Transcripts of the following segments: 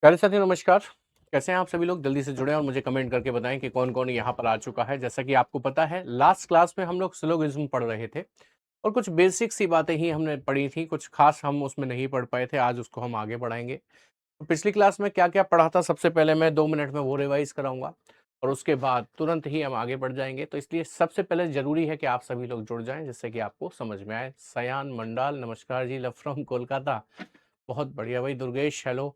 प्यारे साथियों नमस्कार। कैसे हैं आप सभी लोग? जल्दी से जुड़ें और मुझे कमेंट करके बताएं कि कौन-कौन यहाँ पर आ चुका है। जैसा कि आपको पता है लास्ट क्लास में हम लोग सिलोगिज्म पढ़ रहे थे और कुछ बेसिक सी बातें ही हमने पढ़ी थी, कुछ खास हम उसमें नहीं पढ़ पाए थे, आज उसको हम आगे बढ़ाएँगे। तो पिछली क्लास में क्या-क्या पढ़ा था सबसे पहले मैं 2 मिनट में वो रिवाइज़ कराऊँगा और उसके बाद तुरंत ही हम आगे बढ़ जाएँगे। तो इसलिए सबसे पहले ज़रूरी है कि आप सभी लोग जुड़ जाएँ जिससे कि आपको समझ में आए। सयान मंडाल नमस्कार जी, लव फ्रॉम कोलकाता। बहुत बढ़िया भाई दुर्गेश हेलो।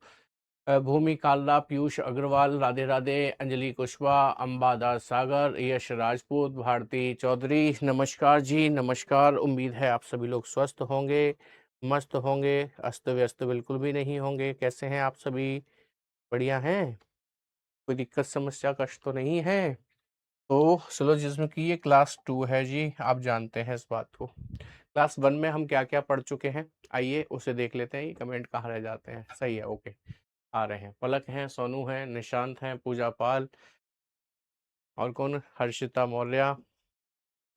भूमि काल्ला, पीयूष अग्रवाल, राधे राधे, अंजलि कुशवाहा, अंबादास सागर, यश राजपूत, भारती चौधरी, नमस्कार जी, नमस्कार। उम्मीद है आप सभी लोग स्वस्थ होंगे, मस्त होंगे, अस्त-व्यस्त बिल्कुल भी नहीं होंगे। कैसे हैं आप सभी? बढ़िया हैं? कोई दिक्कत, समस्या, कष्ट तो नहीं है? तो सिलोजिज़्म की ये क्लास 2 है जी, आप जानते हैं इस बात को। क्लास 1 में हम क्या-क्या पढ़ चुके हैं? आइए उसे देख लेते हैं, ये कमेंट कहाँ रह जाते हैं। सही है, ओके। आ रहे हैं। पलक हैं, सोनू हैं, निशांत हैं, पूजा पाल और कौन? हर्षिता मौर्य।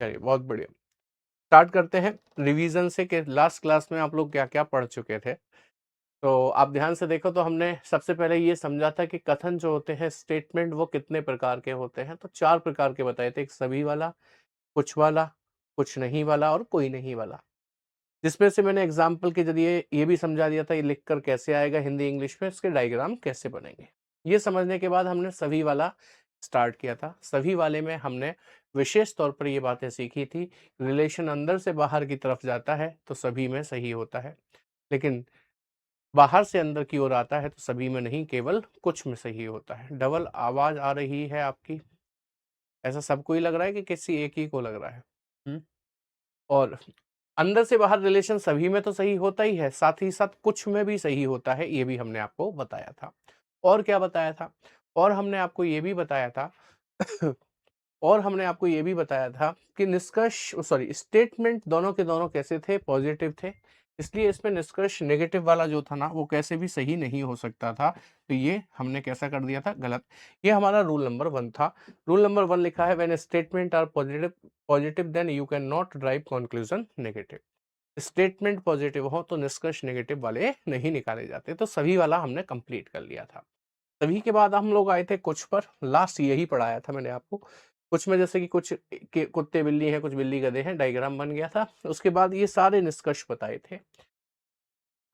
चलिए बहुत बढ़िया। स्टार्ट करते हैं रिवीजन से कि लास्ट क्लास में आप लोग क्या-क्या पढ़ चुके थे। तो आप ध्यान से देखो तो हमने सबसे पहले ये समझा था कि कथन जो होते हैं स्टेटमेंट वो कितने प्रकार के होते हैं। तो 4 प्रकार के बताए थे, एक सभी वाला, वाला, कुछ नहीं वाला और कोई नहीं वाला। जिसमें से मैंने एग्जाम्पल के ज़रिए ये भी समझा दिया था ये लिखकर कैसे आएगा हिंदी इंग्लिश में, इसके डायग्राम कैसे बनेंगे। ये समझने के बाद हमने सभी वाला स्टार्ट किया था। सभी वाले में हमने विशेष तौर पर ये बातें सीखी थी, रिलेशन अंदर से बाहर की तरफ जाता है तो सभी में सही होता है, लेकिन बाहर से अंदर की ओर आता है तो सभी में नहीं, केवल कुछ में सही होता है। डबल आवाज़ आ रही है आपकी, ऐसा सबको ही लग रहा है कि किसी एक ही को लग रहा है? हुँ? और अंदर से बाहर रिलेशन सभी में तो सही होता ही है, साथ ही साथ कुछ में भी सही होता है, ये भी हमने आपको बताया था। और क्या बताया था? और हमने आपको ये भी बताया था और हमने आपको ये भी बताया था कि निष्कर्ष सॉरी स्टेटमेंट दोनों के दोनों कैसे थे? पॉजिटिव थे। इसलिए इसमें निष्कर्ष नेगेटिव वाला जो था ना, वो कैसे भी सही नहीं हो सकता था। तो ये हमने कैसा कर दिया था? गलत। ये हमारा रूल नंबर 1 था। रूल नंबर 1 लिखा है when statement are positive then you can not drive conclusion negative. Statement positive हो तो निष्कर्ष नेगेटिव वाले नहीं निकाले जाते। तो सभी वाला हमने कंप्लीट कर लिया था। तभी के बाद हम लोग आए थे कुछ पर, लास्ट यही पढ़ाया था मैंने आपको। कुछ में जैसे कि कुछ के कुत्ते बिल्ली हैं, कुछ बिल्ली गधे हैं, डायग्राम बन गया था। उसके बाद ये सारे निष्कर्ष बताए थे।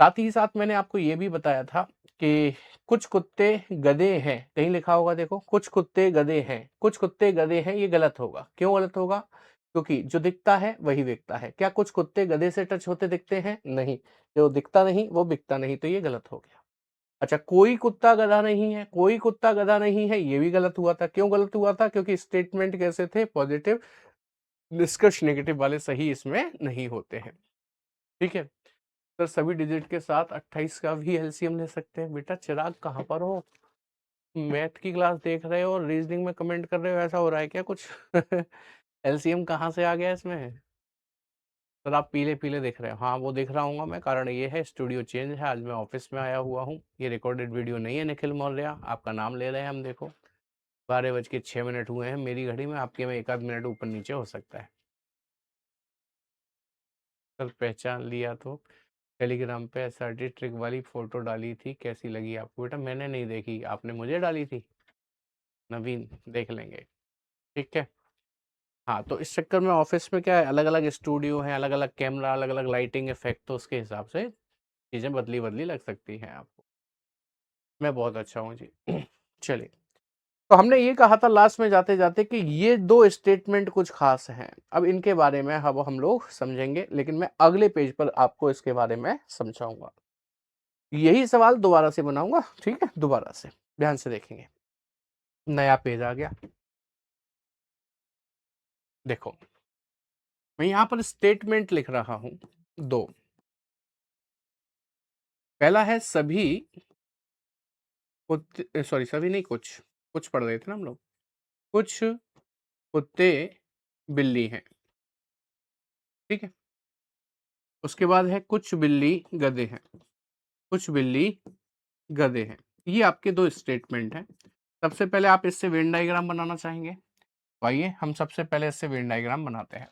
साथ ही साथ मैंने आपको ये भी बताया था कि कुछ कुत्ते गधे हैं, कहीं लिखा होगा देखो, कुछ कुत्ते गधे हैं, कुछ कुत्ते गधे हैं, ये गलत होगा। क्यों गलत होगा? क्योंकि जो दिखता है वही बिकता है। क्या कुछ कुत्ते गधे से टच होते दिखते हैं? नहीं। जो दिखता नहीं वो बिकता नहीं, तो ये गलत हो गया। अच्छा, कोई कुत्ता गधा नहीं है, कोई कुत्ता गधा नहीं है, ये भी गलत हुआ था। क्यों गलत हुआ था? क्योंकि स्टेटमेंट कैसे थे? पॉजिटिव, निष्कर्ष नेगेटिव वाले सही इसमें नहीं होते हैं। ठीक है? सर सभी डिजिट के साथ 28 का भी एलसीएम ले सकते हैं। बेटा चिराग कहाँ पर हो? मैथ की क्लास देख रहे हो और रीजनिंग में कमेंट कर रहे हो, ऐसा हो रहा है क्या कुछ? एलसीएम कहाँ से आ गया इसमें? सर आप पीले-पीले दिख रहे हो। हाँ, वो दिख रहा हूँगा मैं, कारण ये है स्टूडियो चेंज है, आज मैं ऑफ़िस में आया हुआ हूँ। ये रिकॉर्डेड वीडियो नहीं है निखिल मौर्य, आपका नाम ले रहे हैं हम देखो। 12:06 हुए हैं मेरी घड़ी में, आपके में 1 आध मिनट ऊपर-नीचे हो सकता है। सर पहचान लिया तो टेलीग्राम पे एसआरटी ट्रिक वाली फ़ोटो डाली थी, कैसी लगी आपको? बेटा मैंने नहीं देखी, आपने मुझे डाली थी? नवीन, देख लेंगे, ठीक है? हाँ, तो इस चक्कर में ऑफ़िस में क्या है, अलग-अलग स्टूडियो हैं, अलग-अलग कैमरा, अलग-अलग लाइटिंग इफ़ेक्ट, तो उसके हिसाब से चीज़ें बदली-बदली लग सकती हैं आपको। मैं बहुत अच्छा हूँ जी। चलिए, तो हमने ये कहा था लास्ट में जाते-जाते कि ये 2 स्टेटमेंट कुछ ख़ास हैं। अब इनके बारे में अब हम लोग समझेंगे, लेकिन मैं अगले पेज पर आपको इसके बारे में समझाऊँगा। यही सवाल दोबारा से बनाऊँगा, ठीक है? दोबारा से, ध्यान से देखेंगे। नया पेज आ गया। देखो, मैं यहाँ पर स्टेटमेंट लिख रहा हूँ 2। पहला है सभी कुत्ते सॉरी सभी नहीं कुछ पढ़ रहे थे ना हम लोग। कुछ कुत्ते बिल्ली हैं, ठीक है? उसके बाद है कुछ बिल्ली गधे हैं, कुछ बिल्ली गधे हैं। ये आपके 2 स्टेटमेंट हैं। सबसे पहले आप इससे वेन डायग्राम बनाना चाहेंगे? तो आइए हम सबसे पहले इससे वेन डायग्राम बनाते हैं।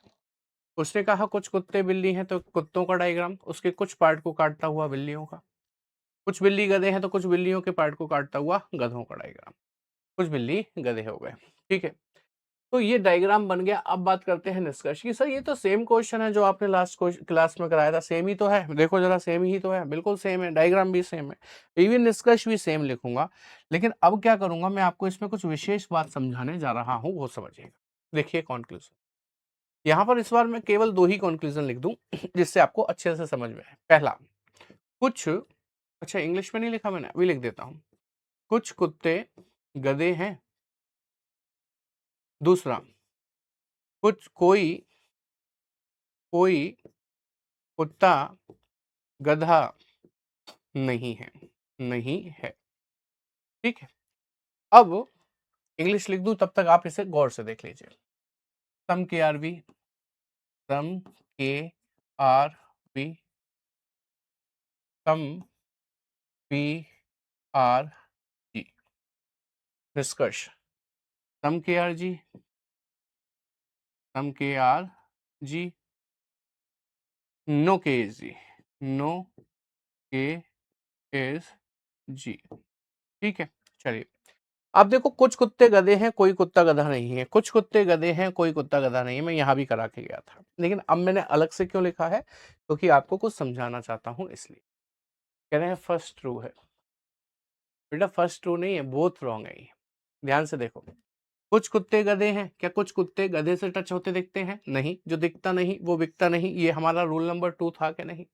उसने कहा कुछ कुत्ते बिल्ली हैं तो कुत्तों का डायग्राम, उसके कुछ पार्ट को काटता हुआ बिल्लियों का। कुछ बिल्ली गधे हैं तो कुछ बिल्लियों के पार्ट को काटता हुआ गधों का डायग्राम। कुछ बिल्ली गधे हो गए, ठीक है। तो ये डायग्राम बन गया। अब बात करते हैं निष्कर्ष की। सर ये तो सेम क्वेश्चन है जो आपने लास्ट क्लास में कराया था, सेम ही तो है, देखो जरा सेम ही तो है, बिल्कुल सेम है, डायग्राम भी सेम है, इवन निष्कर्ष भी सेम लिखूंगा। लेकिन अब क्या करूंगा, मैं आपको इसमें कुछ विशेष बात समझाने जा रहा हूं, वो समझिएगा। देखिए कॉन्क्लूजन, यहाँ पर इस बार मैं केवल 2 ही कॉन्क्लूजन लिख दूं जिससे आपको अच्छे से समझ में आए। पहला, कुछ, अच्छा इंग्लिश में नहीं लिखा मैंने, अभी लिख देता हूं, कुछ कुत्ते गधे हैं। दूसरा, कुछ कोई कोई कुत्ता गधा नहीं है, नहीं है, ठीक है। अब इंग्लिश लिख दूं, तब तक आप इसे गौर से देख लीजिए। सम K are V, some K are V, some P are G. निष्कर्ष, some K are G, some K are G, no K is G, no K is G, ठीक है। चलिए, अब देखो, कुछ कुत्ते गधे हैं, कोई कुत्ता गधा नहीं है, कुछ कुत्ते गधे हैं, कोई कुत्ता गधा नहीं है, मैं यहां भी करा के गया था, लेकिन अब मैंने अलग से क्यों लिखा है, क्योंकि आपको कुछ समझाना चाहता हूं इसलिए। कह रहे हैं फर्स्ट ट्रू है, बेटा फर्स्ट ट्रू नहीं है, बोथ रॉन्ग है ये। ध्यान से देखो, कुछ कुत्ते गधे हैं, क्या कुछ कुत्ते गधे से टच होते दिखते हैं? नहीं, जो दिखता नहीं वो बिकता नहीं, ये हमारा रूल नंबर 2 था कि नहीं?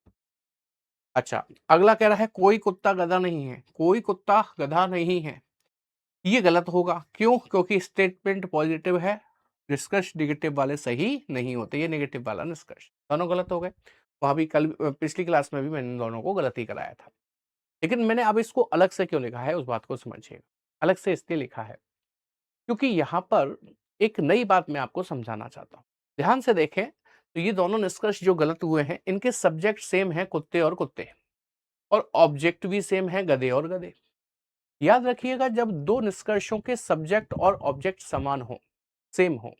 अच्छा, अगला कह रहा है कोई कुत्ता गधा नहीं है, कोई कुत्ता गधा नहीं है, ये गलत होगा। क्यों? क्योंकि स्टेटमेंट पॉजिटिव है, निष्कर्ष नेगेटिव वाले सही नहीं होते, ये नेगेटिव वाला निष्कर्ष, दोनों गलत हो गए। वहां भी कल पिछली क्लास में भी मैंने दोनों को गलत ही कराया था, लेकिन मैंने अब इसको अलग से क्यों लिखा है उस बात को समझिएगा। अलग से इसलिए लिखा है क्योंकि यहाँ पर एक नई बात मैं आपको समझाना चाहता हूँ। ध्यान से देखें तो ये दोनों निष्कर्ष जो गलत हुए हैं, इनके सब्जेक्ट सेम है, कुत्ते और कुत्ते, और ऑब्जेक्ट भी सेम है, गधे और गधे। याद रखिएगा, जब दो निष्कर्षों के सब्जेक्ट और ऑब्जेक्ट समान हो, सेम हो,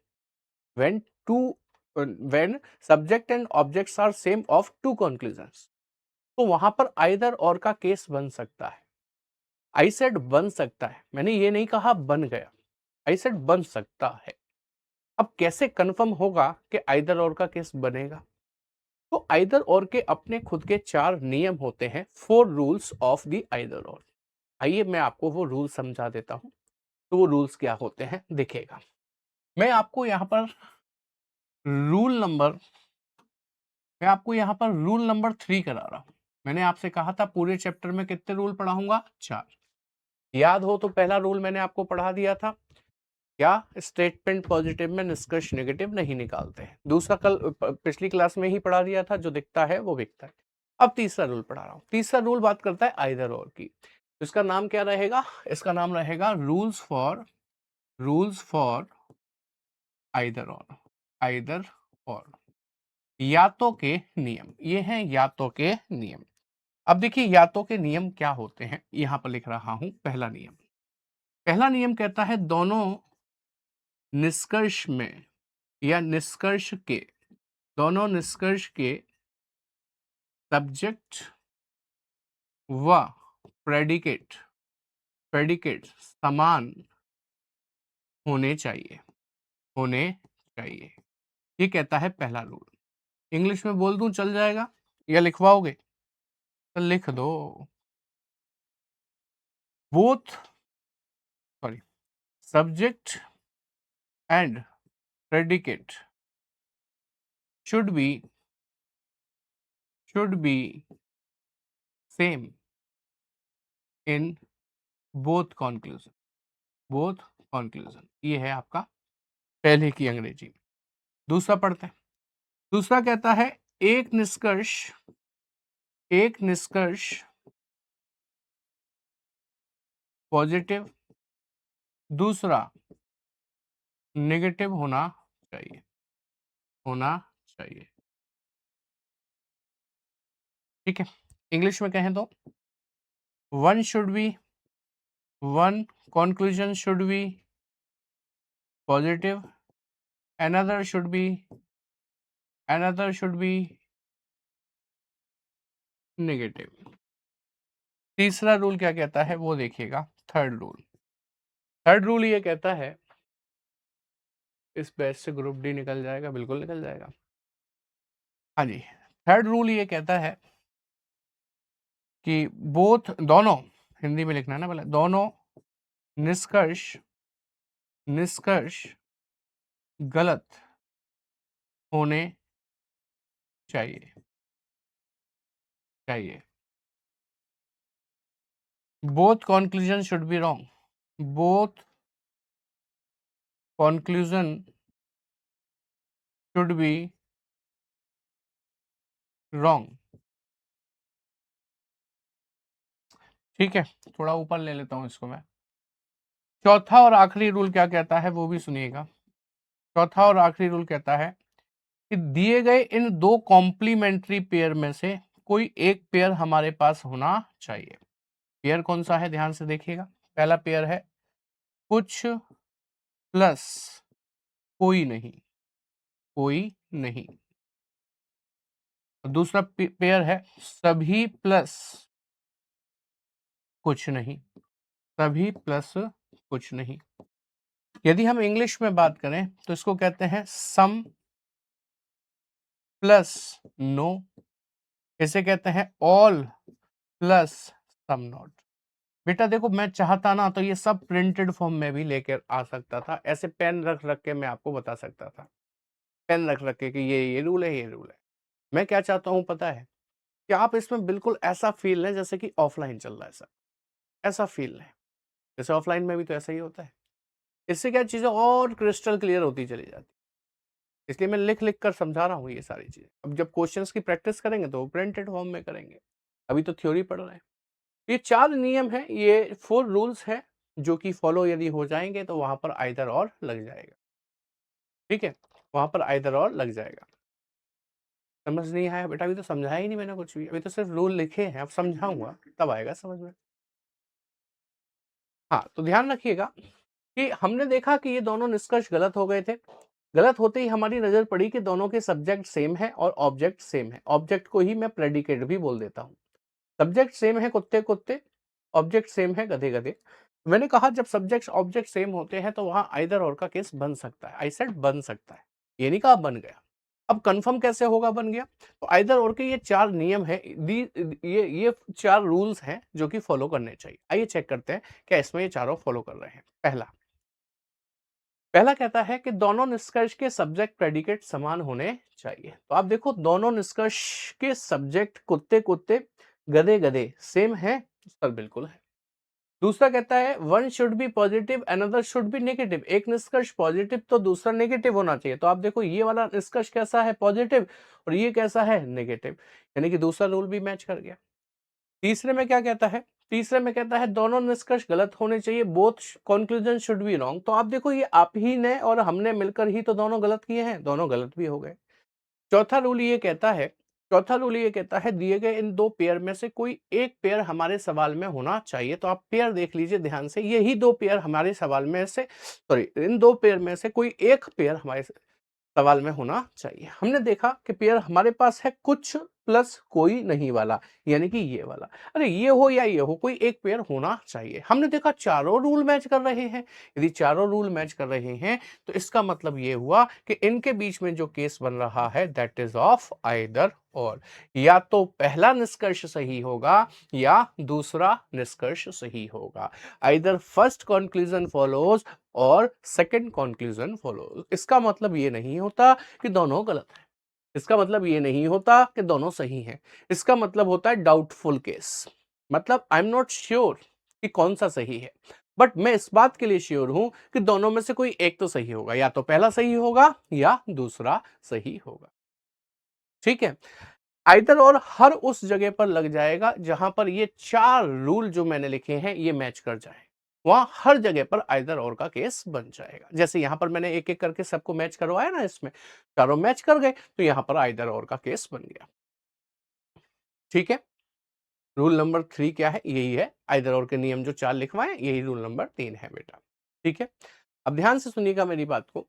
when two when subject and objects are same of two conclusions, तो वहां पर आइदर और का केस बन सकता है। आई सेड बन सकता है, मैंने ये नहीं कहा बन गया, आई सेड बन सकता है। अब कैसे कंफर्म होगा कि आइदर और का केस बनेगा? तो आइदर और के अपने खुद के 4 नियम होते हैं, 4 रूल्स ऑफ द आइदर और। आइए मैं आपको वो रूल समझा देता हूं, तो वो रूल्स क्या होते हैं देखिएगा। मैं आपको यहाँ पर रूल नंबर मैं आपको यहाँ पर रूल नंबर 3 करा रहा हूं। मैंने आपसे कहा था पूरे चैप्टर में कितने रूल पढ़ाऊंगा? 4। याद हो तो पहला रूल मैंने आपको पढ़ा दिया था, क्या? स्टेटमेंट पॉजिटिव में निष्कर्ष नेगेटिव नहीं निकालते हैं। दूसरा कल पिछली क्लास में ही पढ़ा दिया था, जो दिखता है वो बिकता है। अब तीसरा रूल पढ़ा रहा हूं। तीसरा रूल बात करता है आइदर और की। इसका नाम क्या रहेगा? इसका नाम रहेगा रूल्स फॉर आइदर और, आइदर और, यातों के नियम। ये हैं यातों के नियम। अब देखिए यातों के नियम क्या होते हैं, यहां पर लिख रहा हूं। पहला नियम कहता है दोनों निष्कर्ष में या निष्कर्ष के, दोनों निष्कर्ष के सब्जेक्ट व प्रेडिकेट समान होने चाहिए, होने चाहिए। ये कहता है पहला रूल। इंग्लिश में बोल दूं चल जाएगा या लिखवाओगे? तो लिख दो। Both sorry subject and predicate should be same in both conclusion। ये है आपका पहले की अंग्रेजी। दूसरा पढ़ते हैं। दूसरा कहता है एक निष्कर्ष पॉजिटिव, दूसरा नेगेटिव होना चाहिए, होना चाहिए, ठीक है। इंग्लिश में कहें तो one conclusion should be positive, another should be negative। तीसरा रूल क्या कहता है वो देखिएगा, थर्ड रूल। थर्ड रूल ये कहता है, इस बैच से ग्रुप डी निकल जाएगा, बिल्कुल निकल जाएगा। हाँ जी, थर्ड रूल ये कहता है कि बोथ, दोनों, हिंदी में लिखना है ना पहले, दोनों निष्कर्ष निष्कर्ष गलत होने चाहिए चाहिए। Both conclusion should be wrong, both conclusion should be wrong. ठीक है, थोड़ा ऊपर ले लेता हूं इसको मैं। चौथा और आखिरी रूल क्या कहता है वो भी सुनिएगा। चौथा और आखिरी रूल कहता है कि दिए गए इन दो कॉम्प्लीमेंट्री पेयर में से कोई एक पेयर हमारे पास होना चाहिए। पेयर कौन सा है, ध्यान से देखिएगा। पहला पेयर है कुछ प्लस कोई नहीं, कोई नहीं। दूसरा पेयर है सभी प्लस कुछ नहीं, सभी प्लस कुछ नहीं। यदि हम इंग्लिश में बात करें तो इसको कहते हैं सम प्लस नो, इसे कहते हैं ऑल प्लस सम नॉट। बेटा देखो, मैं चाहता ना तो ये सब प्रिंटेड फॉर्म में भी लेकर आ सकता था, ऐसे पेन रख रख के मैं आपको बता सकता था, पेन रख रख के कि ये रूल है, ये रूल है। मैं क्या चाहता हूं पता है, कि आप इसमें बिल्कुल ऐसा फील लें जैसे कि ऑफलाइन चल रहा है सर, ऐसा फील लें जैसे ऑफलाइन में भी तो ऐसा ही होता है। इससे क्या चीजें और क्रिस्टल क्लियर होती चली जाती, इसलिए मैं लिख लिख कर समझा रहा हूँ ये सारी चीजें। अब जब क्वेश्चंस की प्रैक्टिस करेंगे तो प्रिंटेड फॉर्म में करेंगे, अभी तो थ्योरी पढ़ रहे हैं। ये 4 नियम हैं, ये 4 रूल्स हैं जो कि फॉलो यदि हो जाएंगे तो वहां पर आइदर और लग जाएगा। ठीक है, वहां पर आइदर और लग जाएगा। समझ नहीं आया बेटा, अभी तो समझाया ही नहीं मैंने कुछ भी, अभी तो सिर्फ रूल लिखे हैं, अब समझाऊंगा तब आएगा समझ में। हाँ, तो ध्यान रखिएगा कि हमने देखा कि ये दोनों निष्कर्ष गलत हो गए थे। गलत होते ही हमारी नजर पड़ी कि दोनों के सब्जेक्ट सेम है और ऑब्जेक्ट सेम है। ऑब्जेक्ट को ही मैं प्रेडिकेट भी बोल देता हूँ। सब्जेक्ट सेम है कुत्ते कुत्ते, ऑब्जेक्ट सेम है गधे गधे। मैंने कहा जब सब्जेक्ट ऑब्जेक्ट सेम होते हैं तो वहां आइदर और का केस बन सकता है। आई सेड बन सकता है, ये नहीं कहा बन गया। अब कंफर्म कैसे होगा बन गया, तो आइदर और के ये 4 नियम है, ये 4 रूल्स हैं जो कि फॉलो करने चाहिए। आइए चेक करते हैं क्या इसमें ये चारों फॉलो कर रहे हैं। पहला पहला कहता है कि दोनों निष्कर्ष के सब्जेक्ट प्रेडिकेट समान होने चाहिए। तो आप देखो, दोनों निष्कर्ष के सब्जेक्ट कुत्ते कुत्ते गधे गधे सेम है, सर बिल्कुल है। दूसरा कहता है one should be positive another should be negative, एक निष्कर्ष पॉजिटिव तो दूसरा नेगेटिव होना चाहिए। तो आप देखो ये वाला निष्कर्ष कैसा है, पॉजिटिव, और ये कैसा है, नेगेटिव, यानी कि दूसरा रूल भी मैच कर गया। तीसरे में क्या कहता है, तीसरे में कहता है दोनों निष्कर्ष गलत होने चाहिए, both conclusion should be wrong. तो आप देखो ये आप ही ने और हमने मिलकर ही तो दोनों गलत किए हैं, दोनों गलत भी हो गए। चौथा रूल ये कहता है, चौथा रूल ये कहता है दिए गए इन दो पेयर में से कोई एक पेयर हमारे सवाल में होना चाहिए। तो आप पेयर देख लीजिए ध्यान से, यही दो पेयर हमारे सवाल में से, सॉरी, इन दो पेयर में से कोई एक पेयर हमारे सवाल में होना चाहिए। हमने देखा कि पेयर हमारे पास है कुछ प्लस कोई नहीं वाला, यानी कि ये वाला। अरे ये हो या ये हो, कोई एक पेयर होना चाहिए। हमने देखा चारों रूल मैच कर रहे हैं। यदि चारों रूल मैच कर रहे हैं तो इसका मतलब ये हुआ कि इनके बीच में जो केस बन रहा है दैट इज ऑफ आइदर और, या तो पहला निष्कर्ष सही होगा या दूसरा निष्कर्ष सही होगा। आइदर फर्स्ट कंक्लूजन फॉलोज और सेकंड कंक्लूजन फॉलो। इसका मतलब ये नहीं होता कि दोनों गलत हैं, इसका मतलब ये नहीं होता कि दोनों सही हैं। इसका मतलब होता है डाउटफुल केस, मतलब आई एम नॉट श्योर कि कौन सा सही है, बट मैं इस बात के लिए श्योर हूं कि दोनों में से कोई एक तो सही होगा, या तो पहला सही होगा या दूसरा सही होगा। ठीक है, आइदर और हर उस जगह पर लग जाएगा जहां पर ये 4 रूल जो मैंने लिखे हैं ये मैच कर जाए, वहां हर जगह पर आइदर और का केस बन जाएगा। जैसे यहां पर मैंने एक एक करके सबको मैच करवाया ना, इसमें चारों मैच कर गए तो यहां पर आइदर और का केस बन गया। ठीक है, रूल नंबर 3 क्या है, यही है, आइदर और के नियम जो 4 लिखवाए यही रूल नंबर 3 है बेटा। ठीक है, अब ध्यान से सुनिएगा मेरी बात को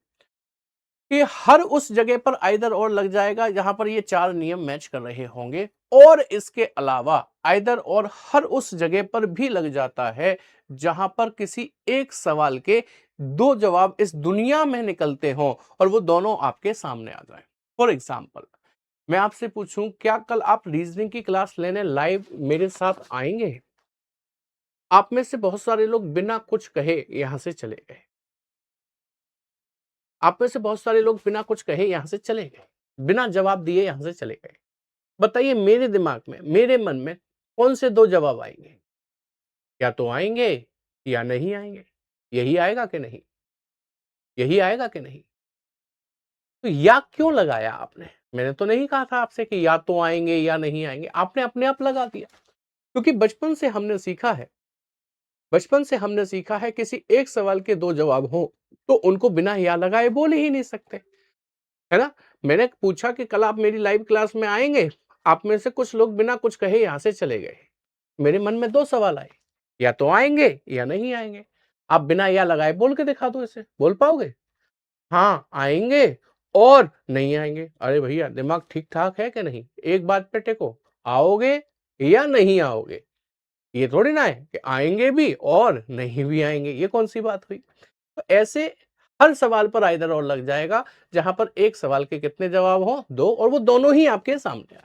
कि हर उस जगह पर आइदर और लग जाएगा जहां पर ये चार नियम मैच कर रहे होंगे, और इसके अलावा आइदर और हर उस जगह पर भी लग जाता है जहां पर किसी एक सवाल के दो जवाब इस दुनिया में निकलते हों और वो दोनों आपके सामने आ जाए। फॉर एग्जाम्पल, मैं आपसे पूछूं, क्या कल आप रीजनिंग की क्लास लेने लाइव मेरे साथ आएंगे? आप में से बहुत सारे लोग बिना कुछ कहे यहां से चले गए। आप में से बहुत सारे लोग बिना कुछ कहे यहां से चले गए, बिना जवाब दिए यहां से चले गए। बताइए, मेरे दिमाग में, मेरे मन में कौन से दो जवाब आएंगे? या तो आएंगे या नहीं आएंगे। यही आएगा कि नहीं? यही आएगा कि नहीं? तो या क्यों लगाया आपने? मैंने तो नहीं कहा था आपसे कि या तो आएंगे या नहीं आएंगे, आपने अपने आप लगा दिया। क्योंकि बचपन से हमने सीखा है किसी एक सवाल के दो जवाब हो तो उनको बिना या लगाए बोल ही नहीं सकते, है ना? मैंने पूछा कि कल आप मेरी लाइव क्लास में आएंगे, आप में से कुछ लोग बिना कुछ कहे यहां से चले गए। मेरे मन में दो सवाल आए, या तो आएंगे या नहीं आएंगे। आप बिना या लगाए बोल के दिखा दो, इसे बोल पाओगे? हाँ आएंगे और नहीं आएंगे। अरे भैया, दिमाग ठीक ठाक है कि नहीं? एक बात पे टेको, आओगे या नहीं आओगे। ये थोड़ी ना है कि आएंगे भी और नहीं भी आएंगे, ये कौन सी बात हुई? तो ऐसे हर सवाल पर आइदर और लग जाएगा जहां पर एक सवाल के कितने जवाब हो? दो, और वो दोनों ही आपके सामने आ।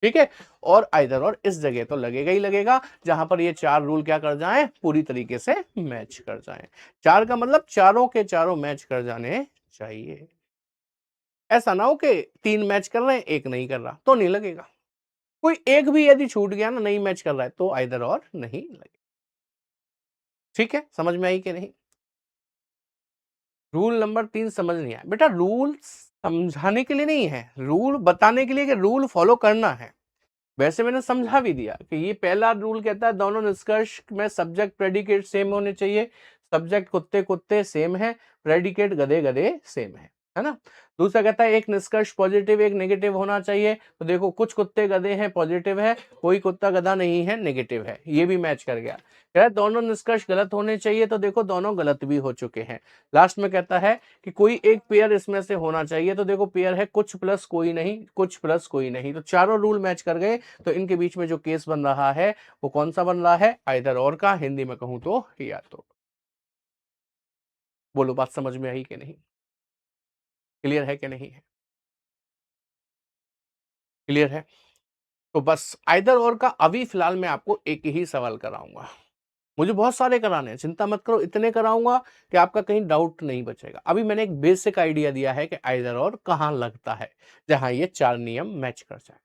ठीक है, और आइदर और इस जगह तो लगेगा ही लगेगा जहां पर ये चार रूल क्या कर जाएं? पूरी तरीके से मैच कर जाएं। चार का मतलब चारों के चारों मैच कर जाने चाहिए। ऐसा ना हो कि तीन मैच कर रहे हैं, एक नहीं कर रहा, तो नहीं लगेगा। कोई एक भी यदि छूट गया ना, नहीं मैच कर रहा है, तो आइदर और नहीं लगेगा। ठीक है, समझ में आई कि नहीं? रूल नंबर 3 समझ नहीं आया बेटा? रूल समझाने के लिए नहीं है, रूल बताने के लिए कि रूल फॉलो करना है। वैसे मैंने समझा भी दिया कि ये पहला रूल कहता है दोनों निष्कर्ष में सब्जेक्ट प्रेडिकेट सेम होने चाहिए। सब्जेक्ट कुत्ते कुत्ते सेम है, प्रेडिकेट गधे गधे सेम है ना? दूसरा कहता है एक निष्कर्ष पॉजिटिव एक नेगेटिव होना चाहिए। तो देखो, कुछ कुत्ते गधे हैं पॉजिटिव है, कोई कुत्ता गधा नहीं है नेगेटिव है, ये भी मैच कर गया। कह रहा है दोनों निष्कर्ष गलत होने चाहिए, तो देखो दोनों गलत भी हो चुके हैं। लास्ट में कहता है कि कोई एक पेयर इसमें से होना चाहिए, तो देखो पेयर है कुछ प्लस कोई नहीं, कुछ प्लस कोई नहीं, तो चारों रूल मैच कर गए। तो इनके बीच में जो केस बन रहा है वो कौन सा बन रहा है? आइदर और का, हिंदी में कहूं तो या तो। बोलो, बात समझ में आई कि नहीं? क्लियर है कि नहीं है? क्लियर है? तो बस आइदर और का अभी फिलहाल मैं आपको एक ही सवाल कराऊंगा। मुझे बहुत सारे कराने हैं, चिंता मत करो, इतने कराऊंगा कि आपका कहीं डाउट नहीं बचेगा। अभी मैंने एक बेसिक आइडिया दिया है कि आइदर और कहां लगता है जहां ये चार नियम मैच कर जाए,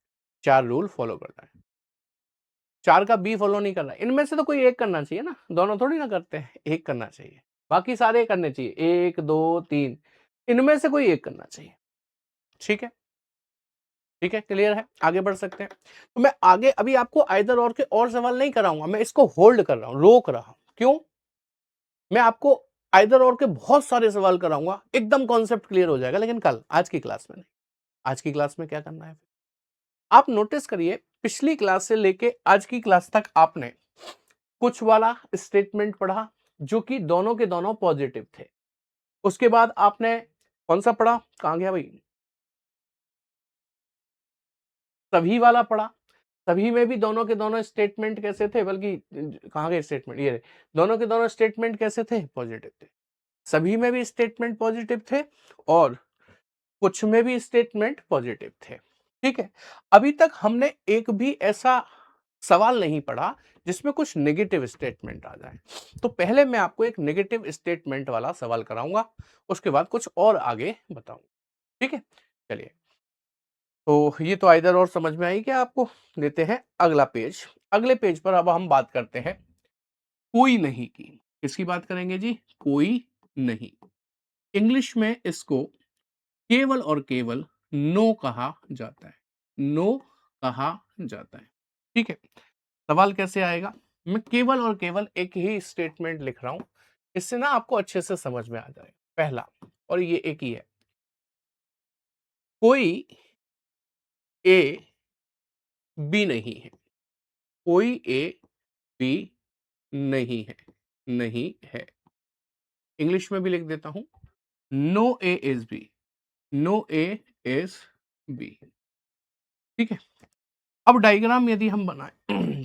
चार रूल फॉलो कर जाए। चार का बी फॉलो नहीं करना, इनमें से तो कोई एक करना चाहिए ना, दोनों थोड़ी ना करते हैं, एक करना चाहिए। बाकी सारे करने चाहिए, एक दो तीन, इनमें से कोई एक करना चाहिए। ठीक है? ठीक है, क्लियर है? आगे बढ़ सकते हैं। तो मैं आगे अभी आपको आइदर और के और सवाल नहीं कराऊंगा, मैं इसको होल्ड कर रहा हूं, रोक रहा हूं। क्यों? मैं आपको आइदर और के बहुत सारे सवाल कराऊंगा, एकदम कॉन्सेप्ट क्लियर हो जाएगा, लेकिन कल, आज की क्लास में नहीं। आज की क्लास में क्या करना है? आप नोटिस करिए, पिछली क्लास से लेके आज की क्लास तक आपने कुछ वाला स्टेटमेंट पढ़ा जो कि दोनों के दोनों पॉजिटिव थे। उसके बाद आपने कौन सा पढ़ा? कहां गया भाई? सभी वाला पढ़ा। सभी में भी दोनों के दोनों स्टेटमेंट कैसे थे? बल्कि कहां गए स्टेटमेंट? ये दोनों के दोनों स्टेटमेंट कैसे थे? पॉजिटिव थे। सभी में भी स्टेटमेंट पॉजिटिव थे और कुछ में भी स्टेटमेंट पॉजिटिव थे। ठीक है, अभी तक हमने एक भी ऐसा सवाल नहीं पढ़ा जिसमें कुछ नेगेटिव स्टेटमेंट आ जाए। तो पहले मैं आपको एक नेगेटिव स्टेटमेंट वाला सवाल कराऊंगा, उसके बाद कुछ और आगे बताऊंगा। ठीक है, चलिए। तो ये तो इधर और समझ में आई क्या आपको? लेते हैं अगला पेज। अगले पेज पर अब हम बात करते हैं कोई नहीं की। किसकी बात करेंगे जी? कोई नहीं। इंग्लिश में इसको केवल और केवल नो कहा जाता है। नो कहा जाता है। ठीक है, सवाल कैसे आएगा? मैं केवल और केवल एक ही स्टेटमेंट लिख रहा हूं, इससे ना आपको अच्छे से समझ में आ जाएगा। पहला, और ये एक ही है, कोई ए बी नहीं है। कोई ए बी नहीं है। नहीं है। इंग्लिश में भी लिख देता हूं, no A is B. No A is B. ठीक है, अब डायग्राम यदि हम बनाए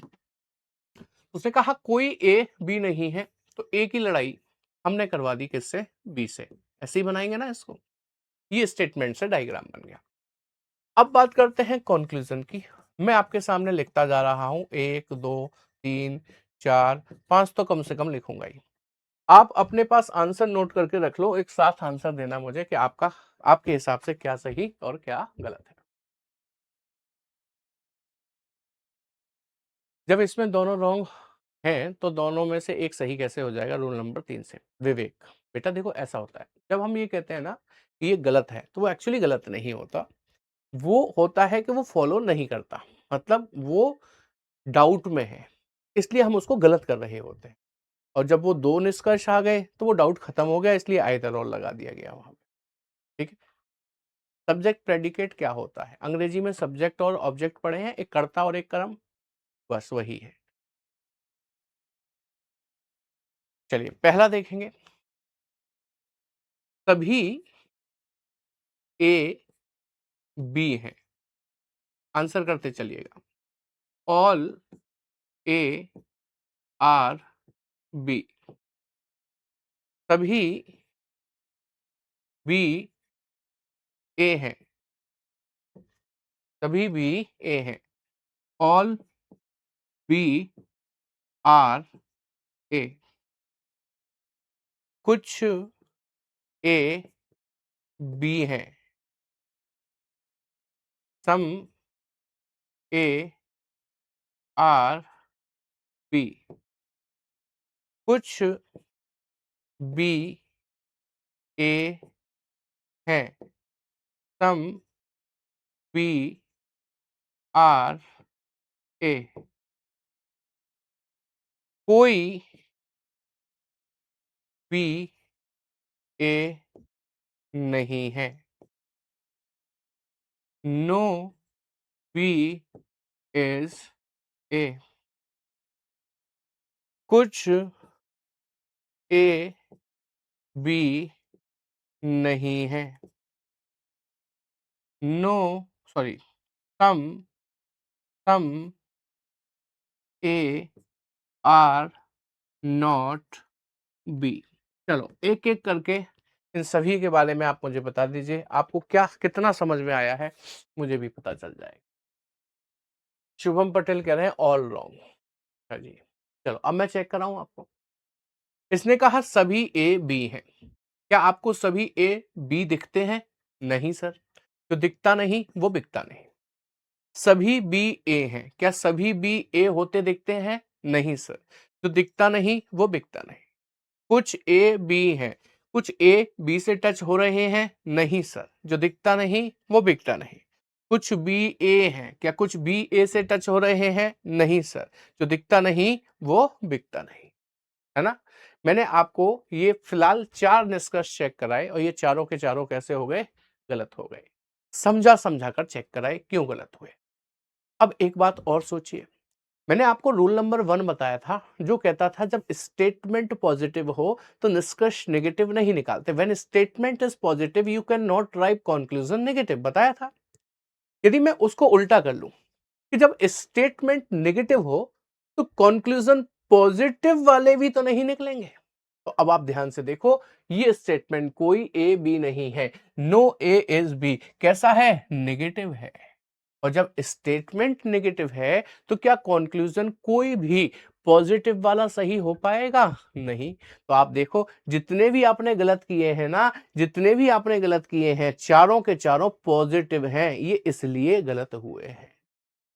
उसने कहा कोई ए बी नहीं है, तो ए की लड़ाई हमने करवा दी किससे? बी से। ऐसे ही बनाएंगे ना इसको, ये स्टेटमेंट से डायग्राम बन गया। अब बात करते हैं कंक्लूजन की। मैं आपके सामने लिखता जा रहा हूं, 1 2 3 4 5 तो कम से कम लिखूंगा ही। आप अपने पास आंसर नोट करके रख लो, एक साथ आंसर देना मुझे कि आपका आपके हिसाब से क्या सही और क्या गलत है। जब इसमें दोनों रॉन्ग हैं तो दोनों में से एक सही कैसे हो जाएगा? रूल नंबर 3 से। विवेक, बेटा देखो ऐसा होता है, जब हम ये कहते हैं ना कि ये गलत है, तो वो एक्चुअली गलत नहीं होता। वो होता है कि वो फॉलो नहीं करता, मतलब वो डाउट में है, इसलिए हम उसको गलत कर रहे होते हैं। और जब वो 2 निष्कर्ष आ गए तो वो डाउट खत्म हो गया, इसलिए आइदर और लगा दिया गया वहां पे। ठीक है। सब्जेक्ट प्रेडिकेट क्या होता है? अंग्रेजी में सब्जेक्ट और ऑब्जेक्ट पढ़े हैं, एक कर्ता और एक कर्म, बस वही है। चलिए पहला देखेंगे, सभी ए बी हैं। आंसर करते चलिएगा। All A are B. सभी बी ए हैं। सभी बी ए हैं। All B are A. कुछ ए बी हैं। Some A are B. कुछ बी ए हैं। Some B are A. कोई बी ए नहीं है। No B is A. कुछ ए बी नहीं है। No, sorry, some some A are not B. चलो एक एक करके इन सभी के बारे में आप मुझे बता दीजिए, आपको क्या कितना समझ में आया है, मुझे भी पता चल जाएगा। शुभम पटेल कह रहे हैं ऑल रॉन्ग। अच्छा जी, चलो अब मैं चेक कराऊं आपको। इसने कहा सभी ए बी हैं। क्या आपको सभी ए बी दिखते हैं? नहीं सर, जो दिखता नहीं वो बिकता नहीं। सभी बी ए हैं, क्या सभी बी ए होते दिखते हैं? नहीं सर, जो दिखता नहीं वो बिकता नहीं। कुछ ए बी हैं, कुछ ए बी से टच हो रहे हैं? नहीं सर, जो दिखता नहीं वो बिकता नहीं। कुछ बी ए हैं, क्या कुछ बी ए से टच हो रहे हैं? नहीं सर, जो दिखता नहीं वो बिकता नहीं। है ना? मैंने आपको ये फिलहाल 4 निष्कर्ष चेक कराए और ये चारों के चारों कैसे हो गए? गलत हो गए। समझा समझा कर चेक कराए क्यों गलत हुए। अब एक बात और सोचिए, मैंने आपको रूल नंबर 1 बताया था, जो कहता था जब स्टेटमेंट पॉजिटिव हो तो निष्कर्ष नेगेटिव नहीं निकालते। When statement is positive you can not drive conclusion negative, बताया था। यदि मैं उसको उल्टा कर लूं कि जब स्टेटमेंट नेगेटिव हो तो कंक्लूजन पॉजिटिव वाले भी तो नहीं निकलेंगे। तो अब आप ध्यान से देखो, ये स्टेटमेंट कोई ए बी नहीं है। नो ए इज बी कैसा है? नेगेटिव है। और जब स्टेटमेंट नेगेटिव है तो क्या कंक्लूजन कोई भी पॉजिटिव वाला सही हो पाएगा? नहीं। तो आप देखो, जितने भी आपने गलत किए हैं ना, जितने भी आपने गलत किए हैं, चारों के चारों पॉजिटिव हैं। ये इसलिए गलत हुए हैं।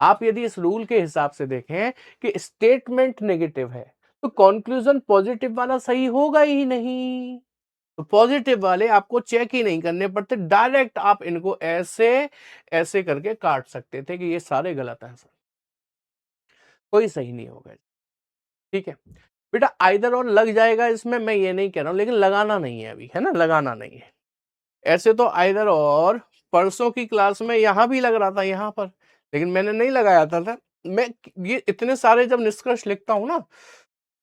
आप यदि इस रूल के हिसाब से देखें कि स्टेटमेंट नेगेटिव है तो कंक्लूजन पॉजिटिव वाला सही होगा ही नहीं। तो पॉजिटिव वाले आपको चेक ही नहीं करने पड़ते, डायरेक्ट आप इनको ऐसे ऐसे करके काट सकते थे कि ये सारे गलत हैं सर, कोई सही नहीं होगा। ठीक है बेटा, आइदर और लग जाएगा इसमें, मैं ये नहीं कह रहा हूं, लेकिन लगाना नहीं है अभी, है ना, लगाना नहीं है। ऐसे तो आइदर और परसों की क्लास में यहां भी लग रहा था यहां पर, लेकिन मैंने नहीं लगाया था। मैं ये इतने सारे जब निष्कर्ष लिखता हूं ना